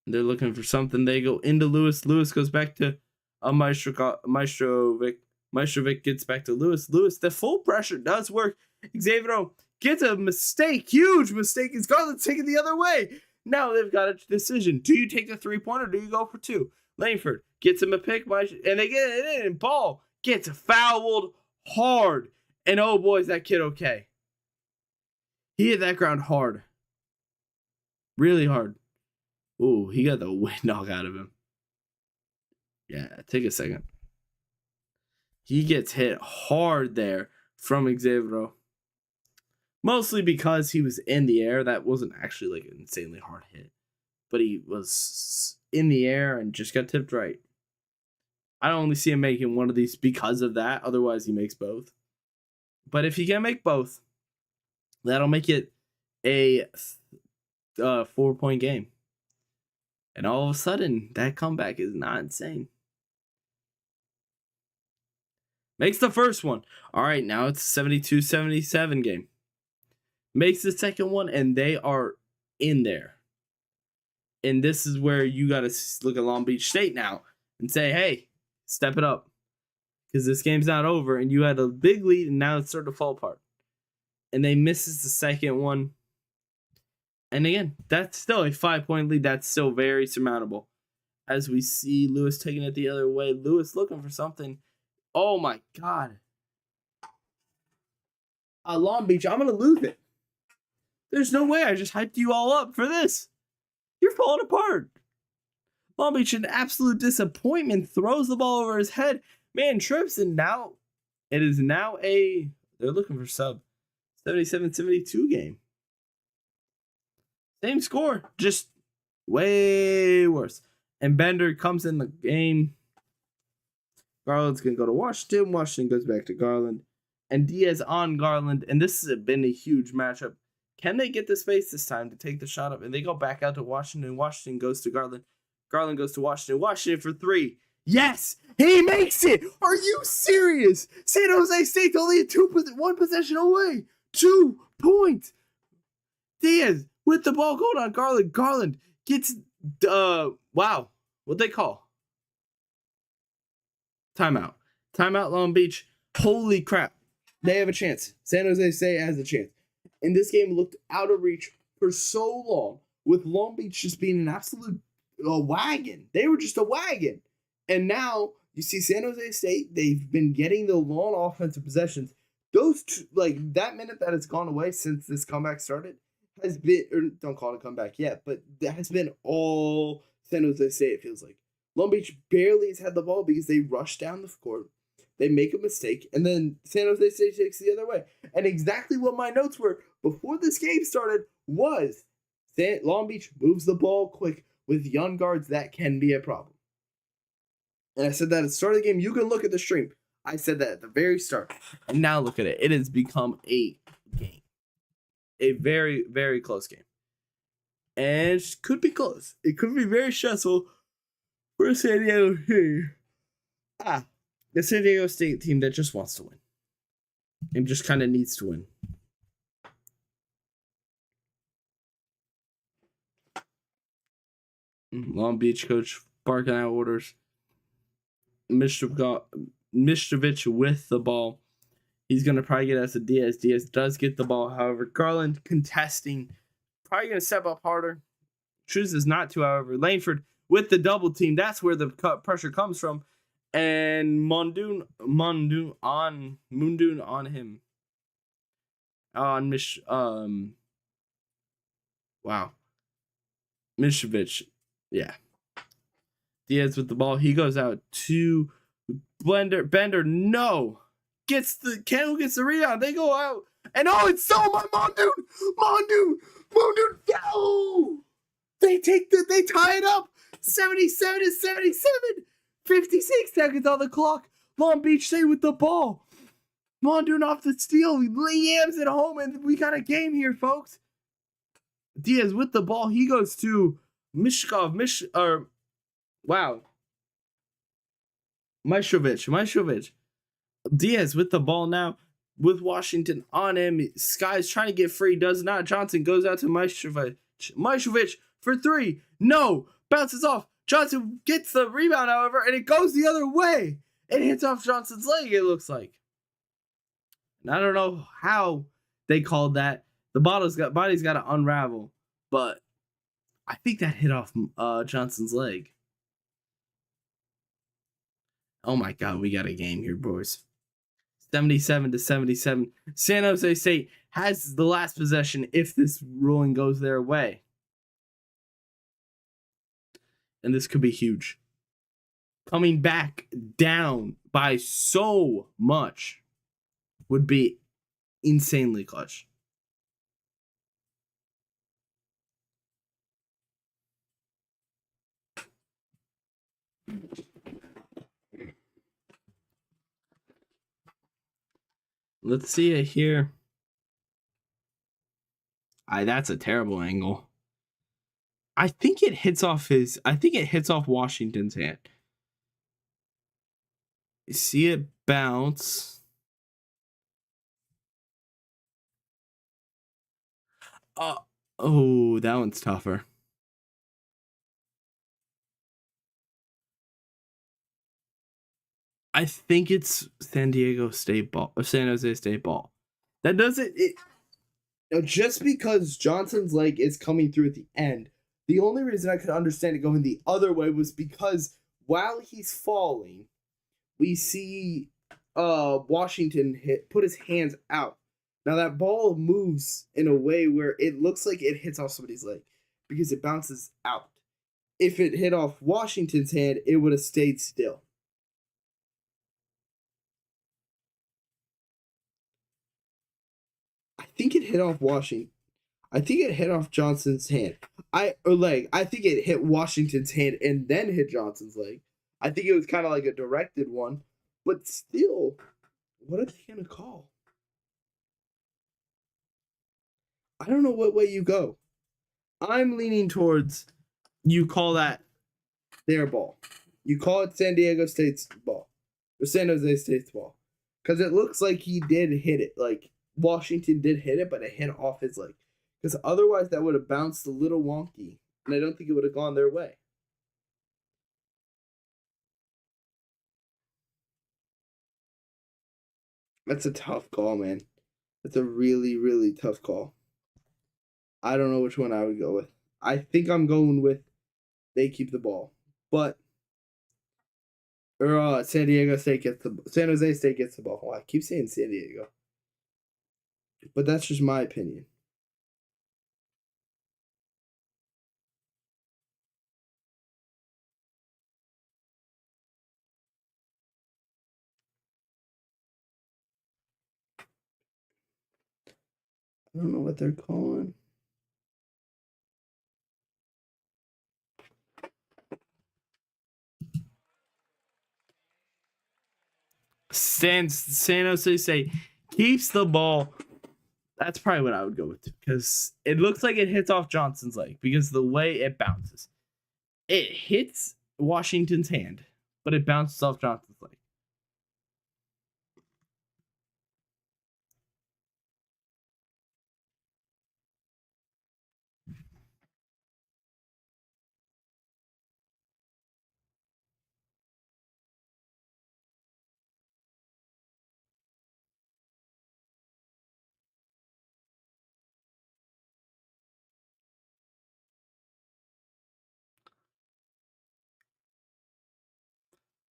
They're looking for something. They go into Lewis. Lewis goes back to Maestrovic. Maestrovic gets back to Lewis. Lewis, the full pressure does work. Xavier gets a mistake. Huge mistake. It's Garland taking the other way. Now they've got a decision. Do you take the 3-pointer or do you go for 2? Langford gets him a pick. And they get it in. And Ball gets fouled hard. And oh boy, is that kid okay. He hit that ground hard. Really hard. Ooh, he got the wind knocked out of him. Yeah, take a second. He gets hit hard there from Xavier. Mostly because he was in the air. That wasn't actually like an insanely hard hit. But he was in the air and just got tipped right. I only see him making one of these because of that. Otherwise, he makes both. But if he can make both, that'll make it a 4-point game. And all of a sudden, that comeback is not insane. Makes the first one. All right, now it's a 72-77 game. Makes the second one, and they are in there. And this is where you got to look at Long Beach State now and say, hey, step it up. because this game's not over, and you had a big lead, and now it's starting to fall apart. And they misses the second one. And again, that's still a 5-point lead. That's still very surmountable. As we see Lewis taking it the other way. Lewis looking for something. Oh my God. Long Beach, I'm going to lose it. There's no way I just hyped you all up for this. You're falling apart. Long Beach, an absolute disappointment, throws the ball over his head. Man trips, and now it is now they're looking for sub 77-72 game. Same score, just way worse. And Bender comes in the game. Garland's going to go to Washington. Washington goes back to Garland. And Diaz on Garland. And this has been a huge matchup. Can they get the space this time to take the shot up? And they go back out to Washington. Washington goes to Garland. Garland goes to Washington. Washington for 3. Yes! He makes it! Are you serious? San Jose State's only a 1 possession away. 2 points. Diaz with the ball going on Garland. Garland gets, wow. What'd they call? Timeout. Timeout, Long Beach. Holy crap. They have a chance. San Jose State has a chance. And this game looked out of reach for so long, with Long Beach just being an absolute wagon. They were just a wagon. And now you see San Jose State, they've been getting the long offensive possessions. Those two, that minute that it's gone away since this comeback started has been, or don't call it a comeback yet, but that has been all San Jose State, it feels like. Long Beach barely has had the ball because they rush down the court. They make a mistake, and then San Jose State takes the other way. And exactly what my notes were before this game started was Long Beach moves the ball quick with young guards. That can be a problem. And I said that at the start of the game. You can look at the stream. I said that at the very start. And now look at it. It has become a game. A very, very close game. And it could be close. It could be very stressful for San Diego here. The San Diego State team that just wants to win. And just kind of needs to win. Long Beach coach barking out orders. Mishkovich with the ball. He's going to probably get us to Diaz. Diaz does get the ball. However, Garland contesting. Probably going to step up harder. Chooses not to, however. Langford with the double team. That's where the pressure comes from. And Mundun on him. On wow. Mishkovich. Yeah. Diaz with the ball. He goes out to Bender. No. Who gets the rebound? They go out. And it's so my Mondoon. No. They tie it up. 77-77. 56 seconds on the clock. Long Beach State with the ball. Mondoon off the steal. Liam's at home, and we got a game here, folks. Diaz with the ball. He goes to Mishkovich. Diaz with the ball now with Washington on him. Sky's trying to get free. Does not. Johnson goes out to Mishkovich for 3. No. Bounces off. Johnson gets the rebound, however, and it goes the other way. It hits off Johnson's leg, it looks like. And I don't know how they called that. The body's got to unravel. But I think that hit off Johnson's leg. Oh my God, we got a game here, boys. 77-77. San Jose State has the last possession if this ruling goes their way. And this could be huge. Coming back down by so much would be insanely clutch. Let's see it here. That's a terrible angle. I think it hits off Washington's hand. You see it bounce. Oh, that one's tougher. I think it's San Diego State ball or San Jose State ball. That doesn't it. Now, just because Johnson's leg is coming through at the end, the only reason I could understand it going the other way was because while he's falling, we see Washington put his hands out. Now that ball moves in a way where it looks like it hits off somebody's leg because it bounces out. If it hit off Washington's hand, it would have stayed still. I think it hit off Washington. I think it hit off Johnson's hand. Or leg. I think it hit Washington's hand and then hit Johnson's leg. I think it was kind of like a directed one, but still, what are they gonna call? I don't know what way you go. I'm leaning towards you call that their ball. You call it San Diego State's ball or San Jose State's ball because it looks like he did hit it. Like Washington did hit it, but it hit off his leg. Because otherwise, that would have bounced a little wonky, and I don't think it would have gone their way. That's a tough call, man. That's a really, really tough call. I don't know which one I would go with. I think I'm going with they keep the ball, but or San Diego State gets the San Jose State gets the ball. Well, I keep saying San Diego, but that's just my opinion. I don't know what they're calling. San Jose State keeps the ball. That's probably what I would go with because it looks like it hits off Johnson's leg because the way it bounces. It hits Washington's hand, but it bounces off Johnson's leg.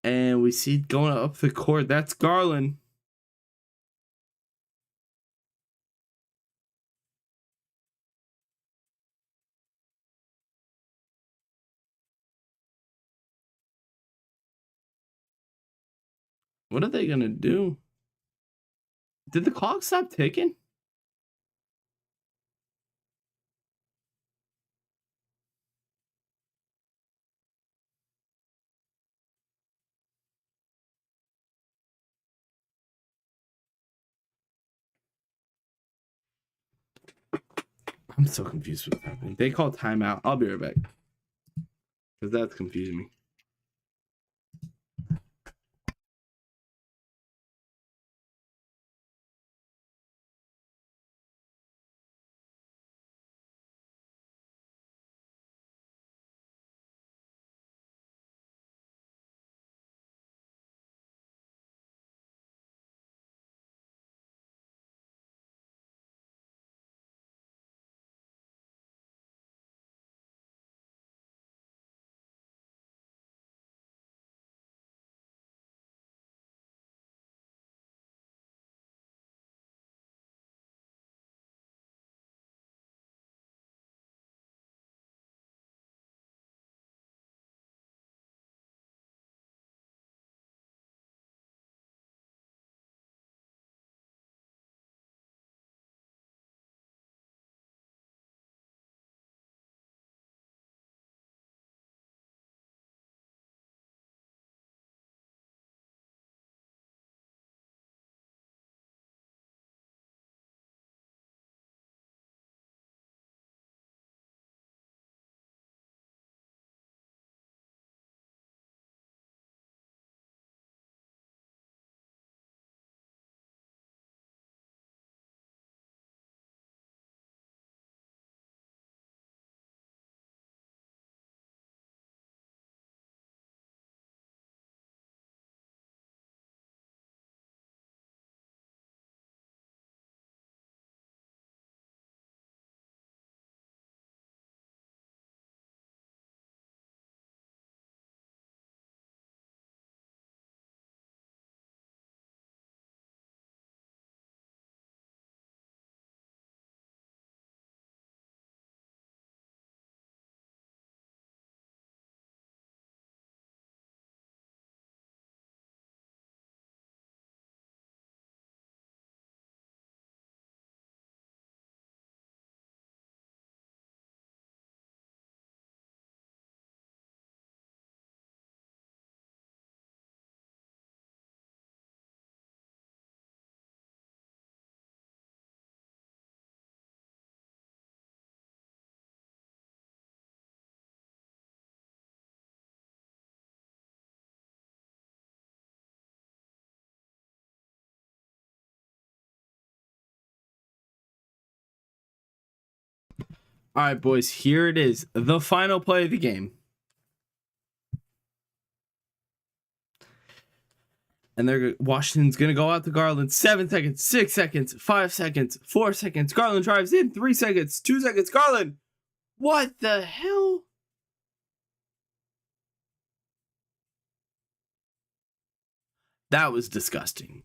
And we see going up the court. That's Garland. What are they gonna do? Did the clock stop ticking? I'm so confused with what's happening. They call timeout. I'll be right back. Because that's confusing me. All right, boys, here it is. The final play of the game. And Washington's going to go out to Garland. 7 seconds, 6 seconds, 5 seconds, 4 seconds. Garland drives in. 3 seconds, 2 seconds. Garland. What the hell? That was disgusting.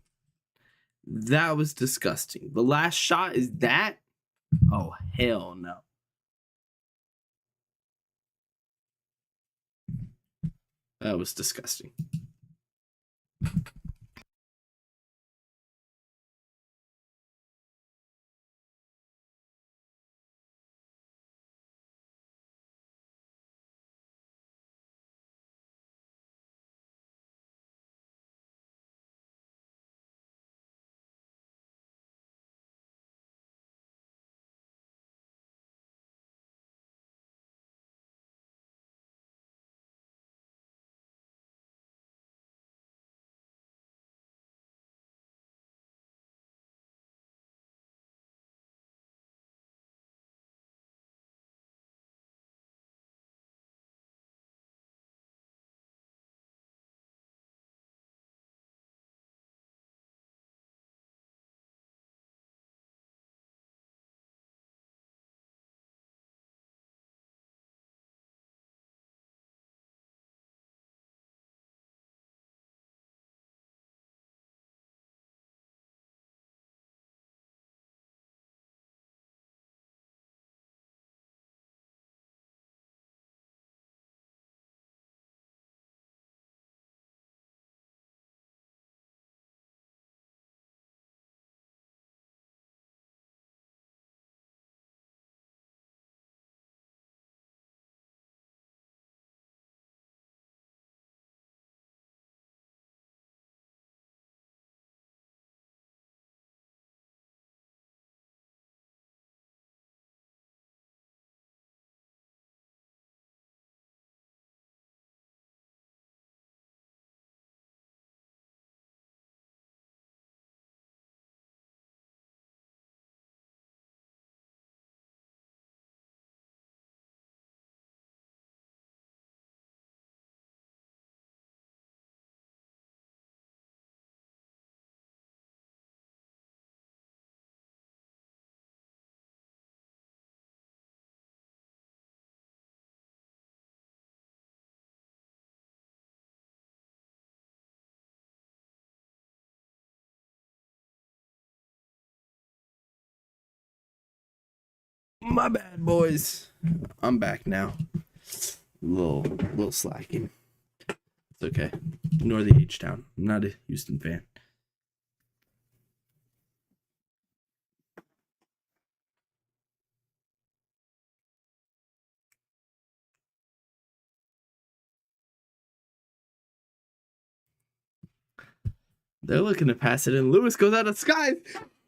That was disgusting. The last shot is that? Oh, hell no. That was disgusting. My bad, boys. I'm back now. Little slacking. It's okay. Ignore the H-Town. I'm not a Houston fan. They're looking to pass it in. Lewis goes out of skies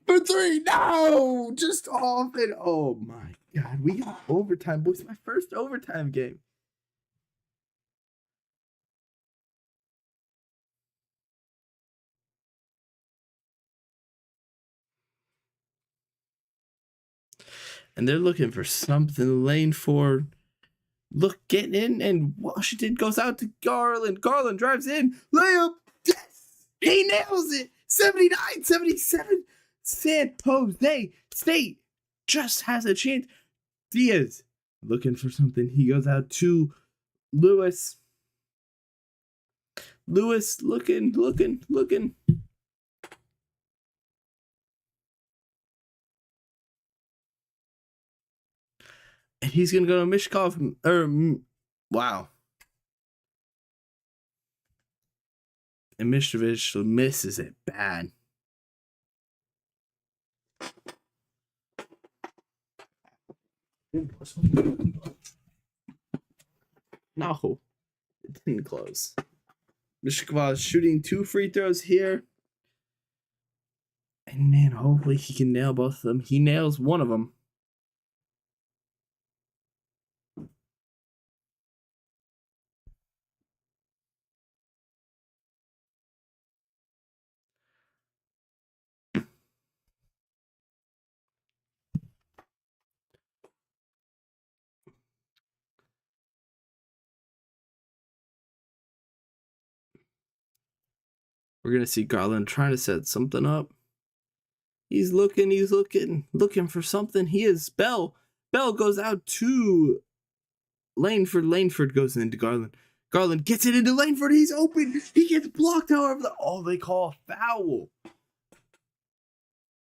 for 3. No! Just off it. Oh my god. We got overtime, boys. My first overtime game. And they're looking for something. Lane 4. Look, getting in, and Washington goes out to Garland. Garland drives in. Layup. Yes! He nails it. 79, 77. San Jose State just has a chance. Diaz looking for something. He goes out to Lewis. Lewis looking. And he's going to go to Mishkov. Wow. And Mishkovich misses it bad. No, it didn't close. Mishkov shooting 2 free throws here. And man, hopefully he can nail both of them. He nails one of them. We're gonna see Garland trying to set something up. He's looking for something. He is Bell. Bell goes out to Langford. Langford goes into Garland. Garland gets it into Langford. He's open. He gets blocked, however. They call a foul.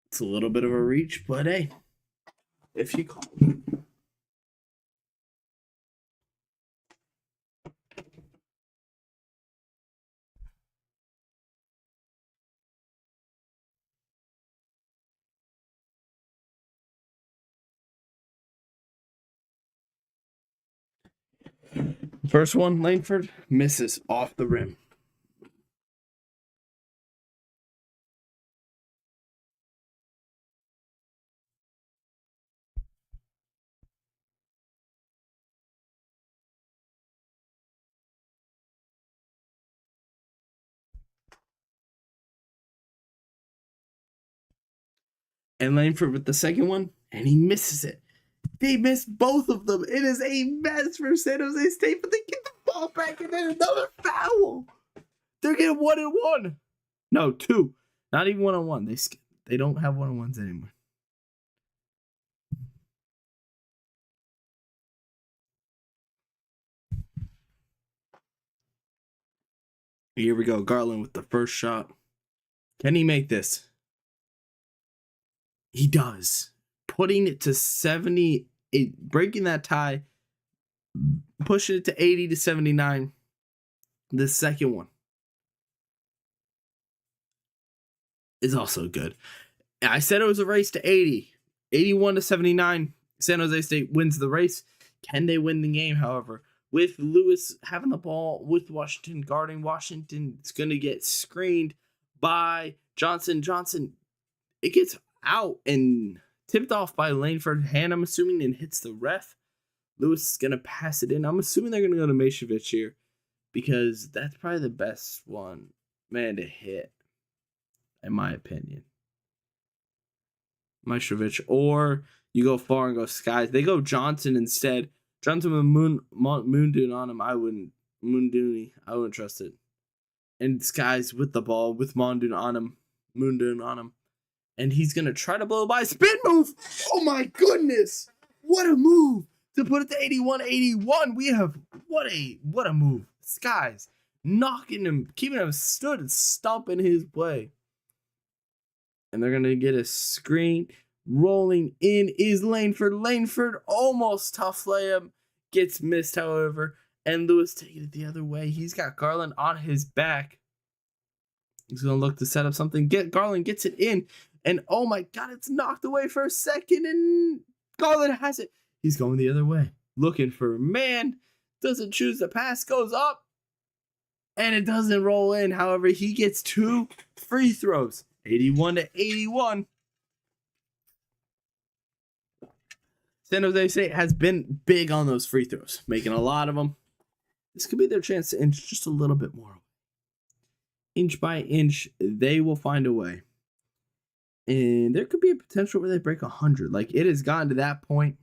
It's a little bit of a reach, but hey, if you call it. First one, Langford misses off the rim. And Langford with the second one, and he misses it. They missed both of them. It is a mess for San Jose State, but they get the ball back and then another foul. They're getting 1-1. No, 2. Not even 1-1. They don't have 1-1s anymore. Here we go. Garland with the first shot. Can he make this? He does. Putting it to 70, breaking that tie, pushing it to 80-79. The second one is also good. I said it was a race to 80. 81-79. San Jose State wins the race. Can they win the game, however? With Lewis having the ball, with Washington guarding, Washington is going to get screened by Johnson. Johnson, it gets out and tipped off by Langford hand, I'm assuming, and hits the ref. Lewis is going to pass it in. I'm assuming they're going to go to Masevich here because that's probably the best one, man, to hit, in my opinion. Masevich, or you go far and go Skies. They go Johnson instead. Johnson with Moondoon on him. I wouldn't trust it. And Skies with the ball with Moondoon on him. And he's going to try to blow by. Spin move! Oh my goodness! What a move! To put it to 81-81. We have, what a move. Skies knocking him, keeping him stood and stomping his way. And they're going to get a screen. Rolling in is Langford. Langford almost tough layup. Gets missed, however. And Lewis taking it the other way. He's got Garland on his back. He's going to look to set up something. Garland gets it in. And oh my God, it's knocked away for a second. And Garland has it. He's going the other way. Looking for a man. Doesn't choose the pass. Goes up. And it doesn't roll in. However, he gets 2 free throws. 81-81. San Jose State has been big on those free throws, making a lot of them. This could be their chance to inch just a little bit more. Inch by inch, they will find a way. And there could be a potential where they break 100. Like, it has gotten to that point.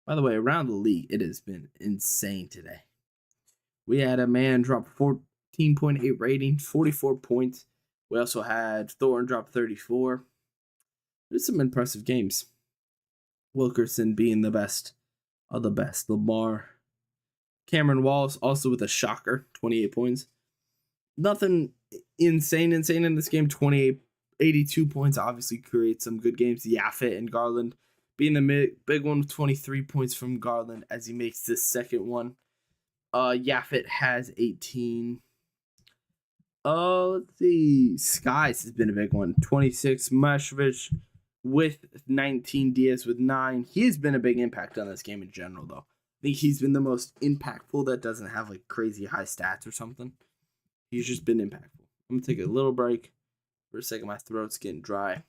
By the way, around the league, it has been insane today. We had a man drop 14.8 rating, 44 points. We also had Thornton drop 34. There's some impressive games. Wilkerson being the best of the best. Lamar. Cameron Wallace also with a shocker, 28 points. Nothing insane in this game. 82 points obviously creates some good games. Yaffet and Garland being the big one with 23 points from Garland as he makes this second one. Yaffet has 18. Let's see. Skies has been a big one. 26. Masevich with 19. Diaz with 9. He's been a big impact on this game in general, though. I think he's been the most impactful that doesn't have like crazy high stats or something. He's just been impactful. I'm going to take a little break for a second. My throat's getting dry.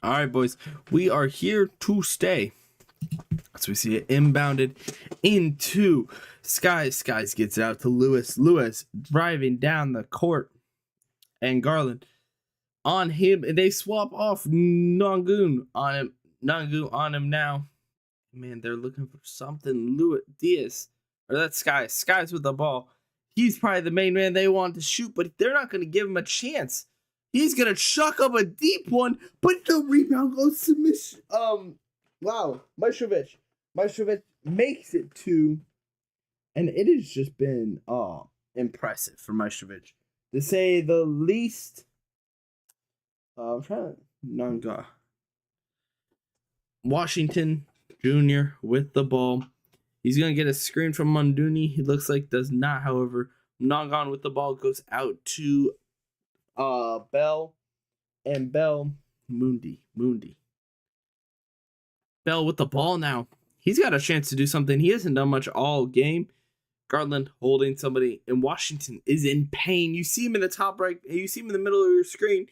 All right, boys. We are here to stay. So we see it inbounded into Skies. Skies gets it out to Lewis. Lewis driving down the court. And Garland on him. And they swap off Nangoon on him. Nangoon on him now. Man, they're looking for something. Lewis Diaz. Or that's Skies. Skies with the ball. He's probably the main man they want to shoot, but they're not going to give him a chance. He's going to chuck up a deep one, but the rebound goes to wow, Maestrovich. Maestrovich makes it to, and it has just been impressive for Maestrovich, to say the least. I'm trying to Nanga. Washington Jr. with the ball. He's going to get a screen from Munduni. He looks like does not, however. Nangon with the ball goes out to Bell. And Bell, Mundi. Bell with the ball now. He's got a chance to do something. He hasn't done much all game. Garland holding somebody. And Washington is in pain. You see him in the top right. You see him in the middle of your screen.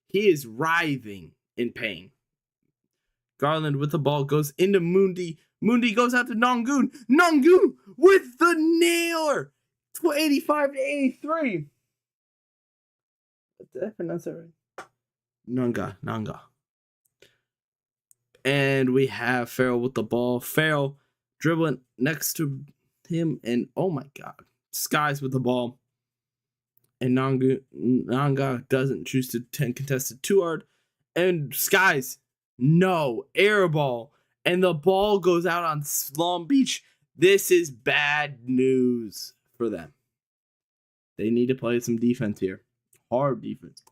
He is writhing in pain. Garland with the ball goes into Mundi. Mundi goes out to Nangoon. Nangoon with the nailer. 85 to 83. Did I pronounce that right? Nanga. And we have Farrell with the ball. Farrell dribbling next to him. And oh my God. Skies with the ball. And Nanga doesn't choose to contest it too hard. And Skies, no. Air ball. And the ball goes out on Long Beach. This is bad news for them. They need to play some defense here. Hard defense.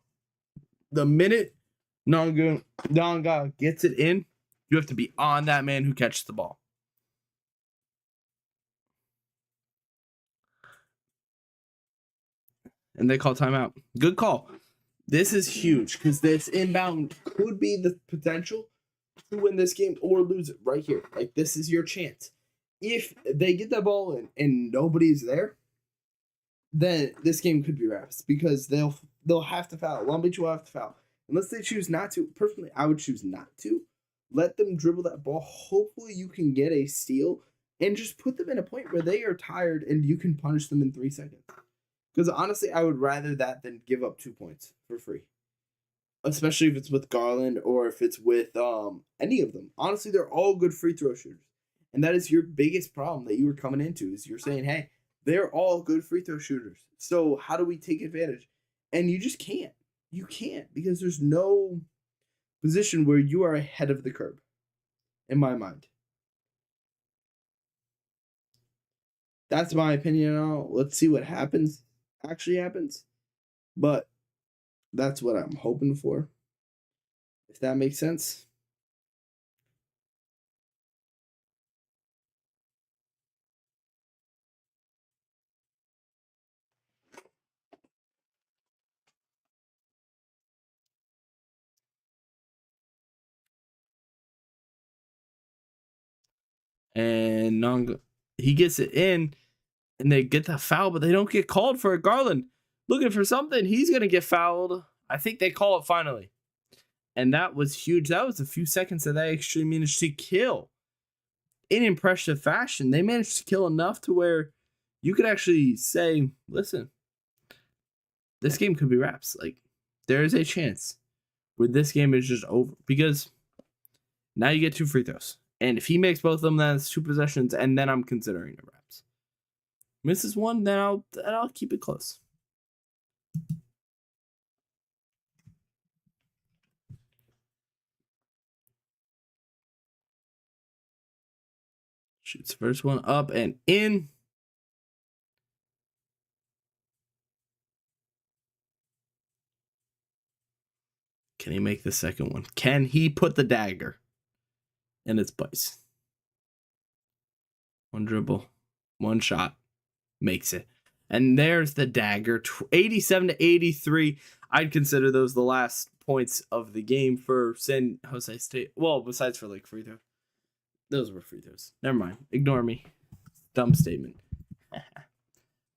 The minute Nanga gets it in, you have to be on that man who catches the ball. And they call timeout. Good call. This is huge because this inbound could be the potential to win this game or lose it right here. Like, this is your chance. If they get that ball in and nobody's there, then this game could be wraps because they'll have to foul. Long Beach will have to foul. Unless they choose not to. Personally, I would choose not to. Let them dribble that ball. Hopefully you can get a steal and just put them in a point where they are tired and you can punish them in 3 seconds. Because honestly, I would rather that than give up 2 points for free. Especially if it's with Garland or if it's with any of them. Honestly, they're all good free throw shooters. And that is your biggest problem that you were coming into is you're saying, hey, they're all good free throw shooters. So how do we take advantage? And you just can't. You can't because there's no position where you are ahead of the curve, in my mind. That's my opinion now. Let's see what actually happens. But that's what I'm hoping for. If that makes sense. And Nanga, he gets it in, and they get the foul, but they don't get called for it. Garland looking for something. He's going to get fouled. I think they call it finally. And that was huge. That was a few seconds that they actually managed to kill in impressive fashion. They managed to kill enough to where you could actually say, listen, this game could be wraps. Like, there is a chance where this game is just over because now you get 2 free throws. And if he makes both of them, then it's 2 possessions, and then I'm considering the wraps. Misses one, then I'll keep it close. Shoots first one up and in. Can he make the second one? Can he put the dagger in its place? One dribble, one shot, makes it. And there's the dagger, 87 to 83. I'd consider those the last points of the game for San Jose State. Well, besides for like free throw. Those were free throws. Never mind. Ignore me. Dumb statement.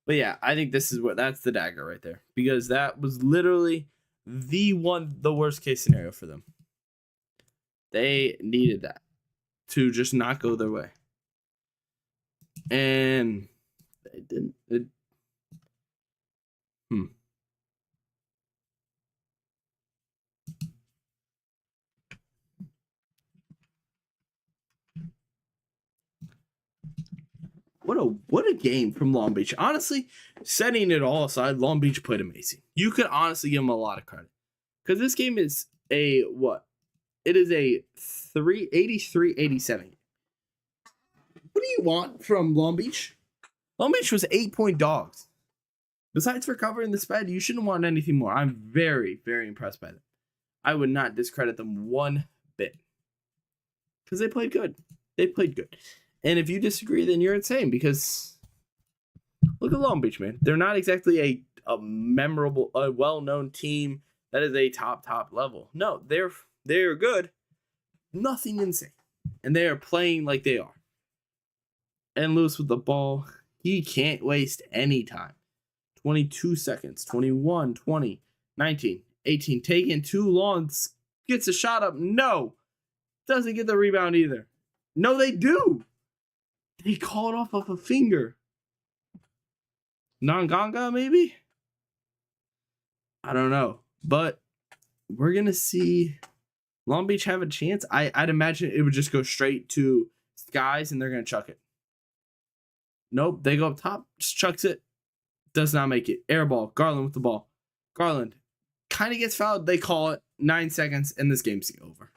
But yeah, I think that's the dagger right there. Because that was literally the worst case scenario for them. They needed that to just not go their way. And they didn't. What a game from Long Beach. Honestly, setting it all aside, Long Beach played amazing. You could honestly give them a lot of credit. Because this game is a what? It is a 83-87. What do you want from Long Beach? Long Beach was 8-point dogs. Besides for covering the spread, you shouldn't want anything more. I'm very, very impressed by them. I would not discredit them one bit. Because they played good. They played good. And if you disagree, then you're insane. Because look at Long Beach, man. They're not exactly a memorable, a well-known team that is a top level. No, they're good. Nothing insane. And they are playing like they are. And Lewis with the ball. He can't waste any time. 22 seconds. 21, 20, 19, 18. Taking too long. Gets a shot up. No. Doesn't get the rebound either. No, they do. They called off of a finger. Nanganga, maybe? I don't know. But we're going to see Long Beach have a chance. I'd imagine it would just go straight to Skies and they're going to chuck it. Nope, they go up top, just chucks it. Does not make it. Air ball. Garland with the ball. Garland kind of gets fouled. They call it. 9 seconds, and this game's over.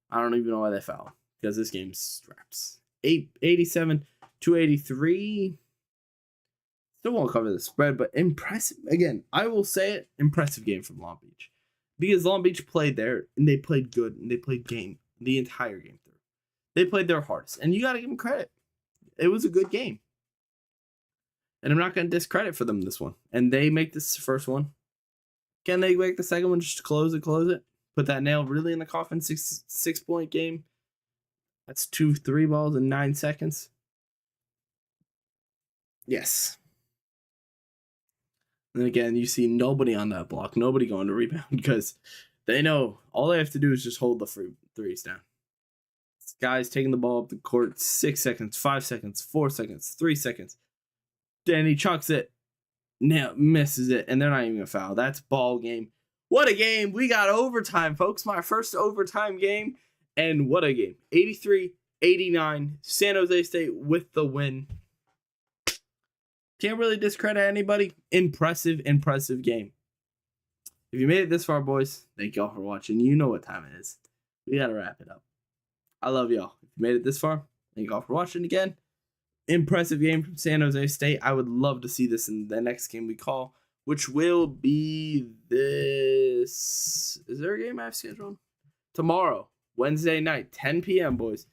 I don't even know why they fouled. Because this game straps. 87 to 83. Still won't cover the spread, but impressive. Again, I will say it. Impressive game from Long Beach. Because Long Beach played there, and they played good, and they played game the entire game through. They played their hardest, and you got to give them credit. It was a good game. And I'm not going to discredit for them this one. And they make this first one. Can they make the second one just to close it? Put that nail really in the coffin. 6-point game. That's 2 3 balls in 9 seconds. Yes. And again, you see nobody on that block. Nobody going to rebound because they know all they have to do is just hold the threes down. This guy's taking the ball up the court. 6 seconds, 5 seconds, 4 seconds, 3 seconds. Then he chucks it. Now misses it. And they're not even going to foul. That's ball game. What a game. We got overtime, folks. My first overtime game. And what a game. 83-89. San Jose State with the win. Can't really discredit anybody. Impressive game. If you made it this far, boys, thank y'all for watching. You know what time it is. We got to wrap it up. I love y'all. If you made it this far, thank y'all for watching again. Impressive game from San Jose State. I would love to see this in the next game we call, which will be this. Is there a game I have scheduled? Tomorrow, Wednesday night, 10 p.m., boys.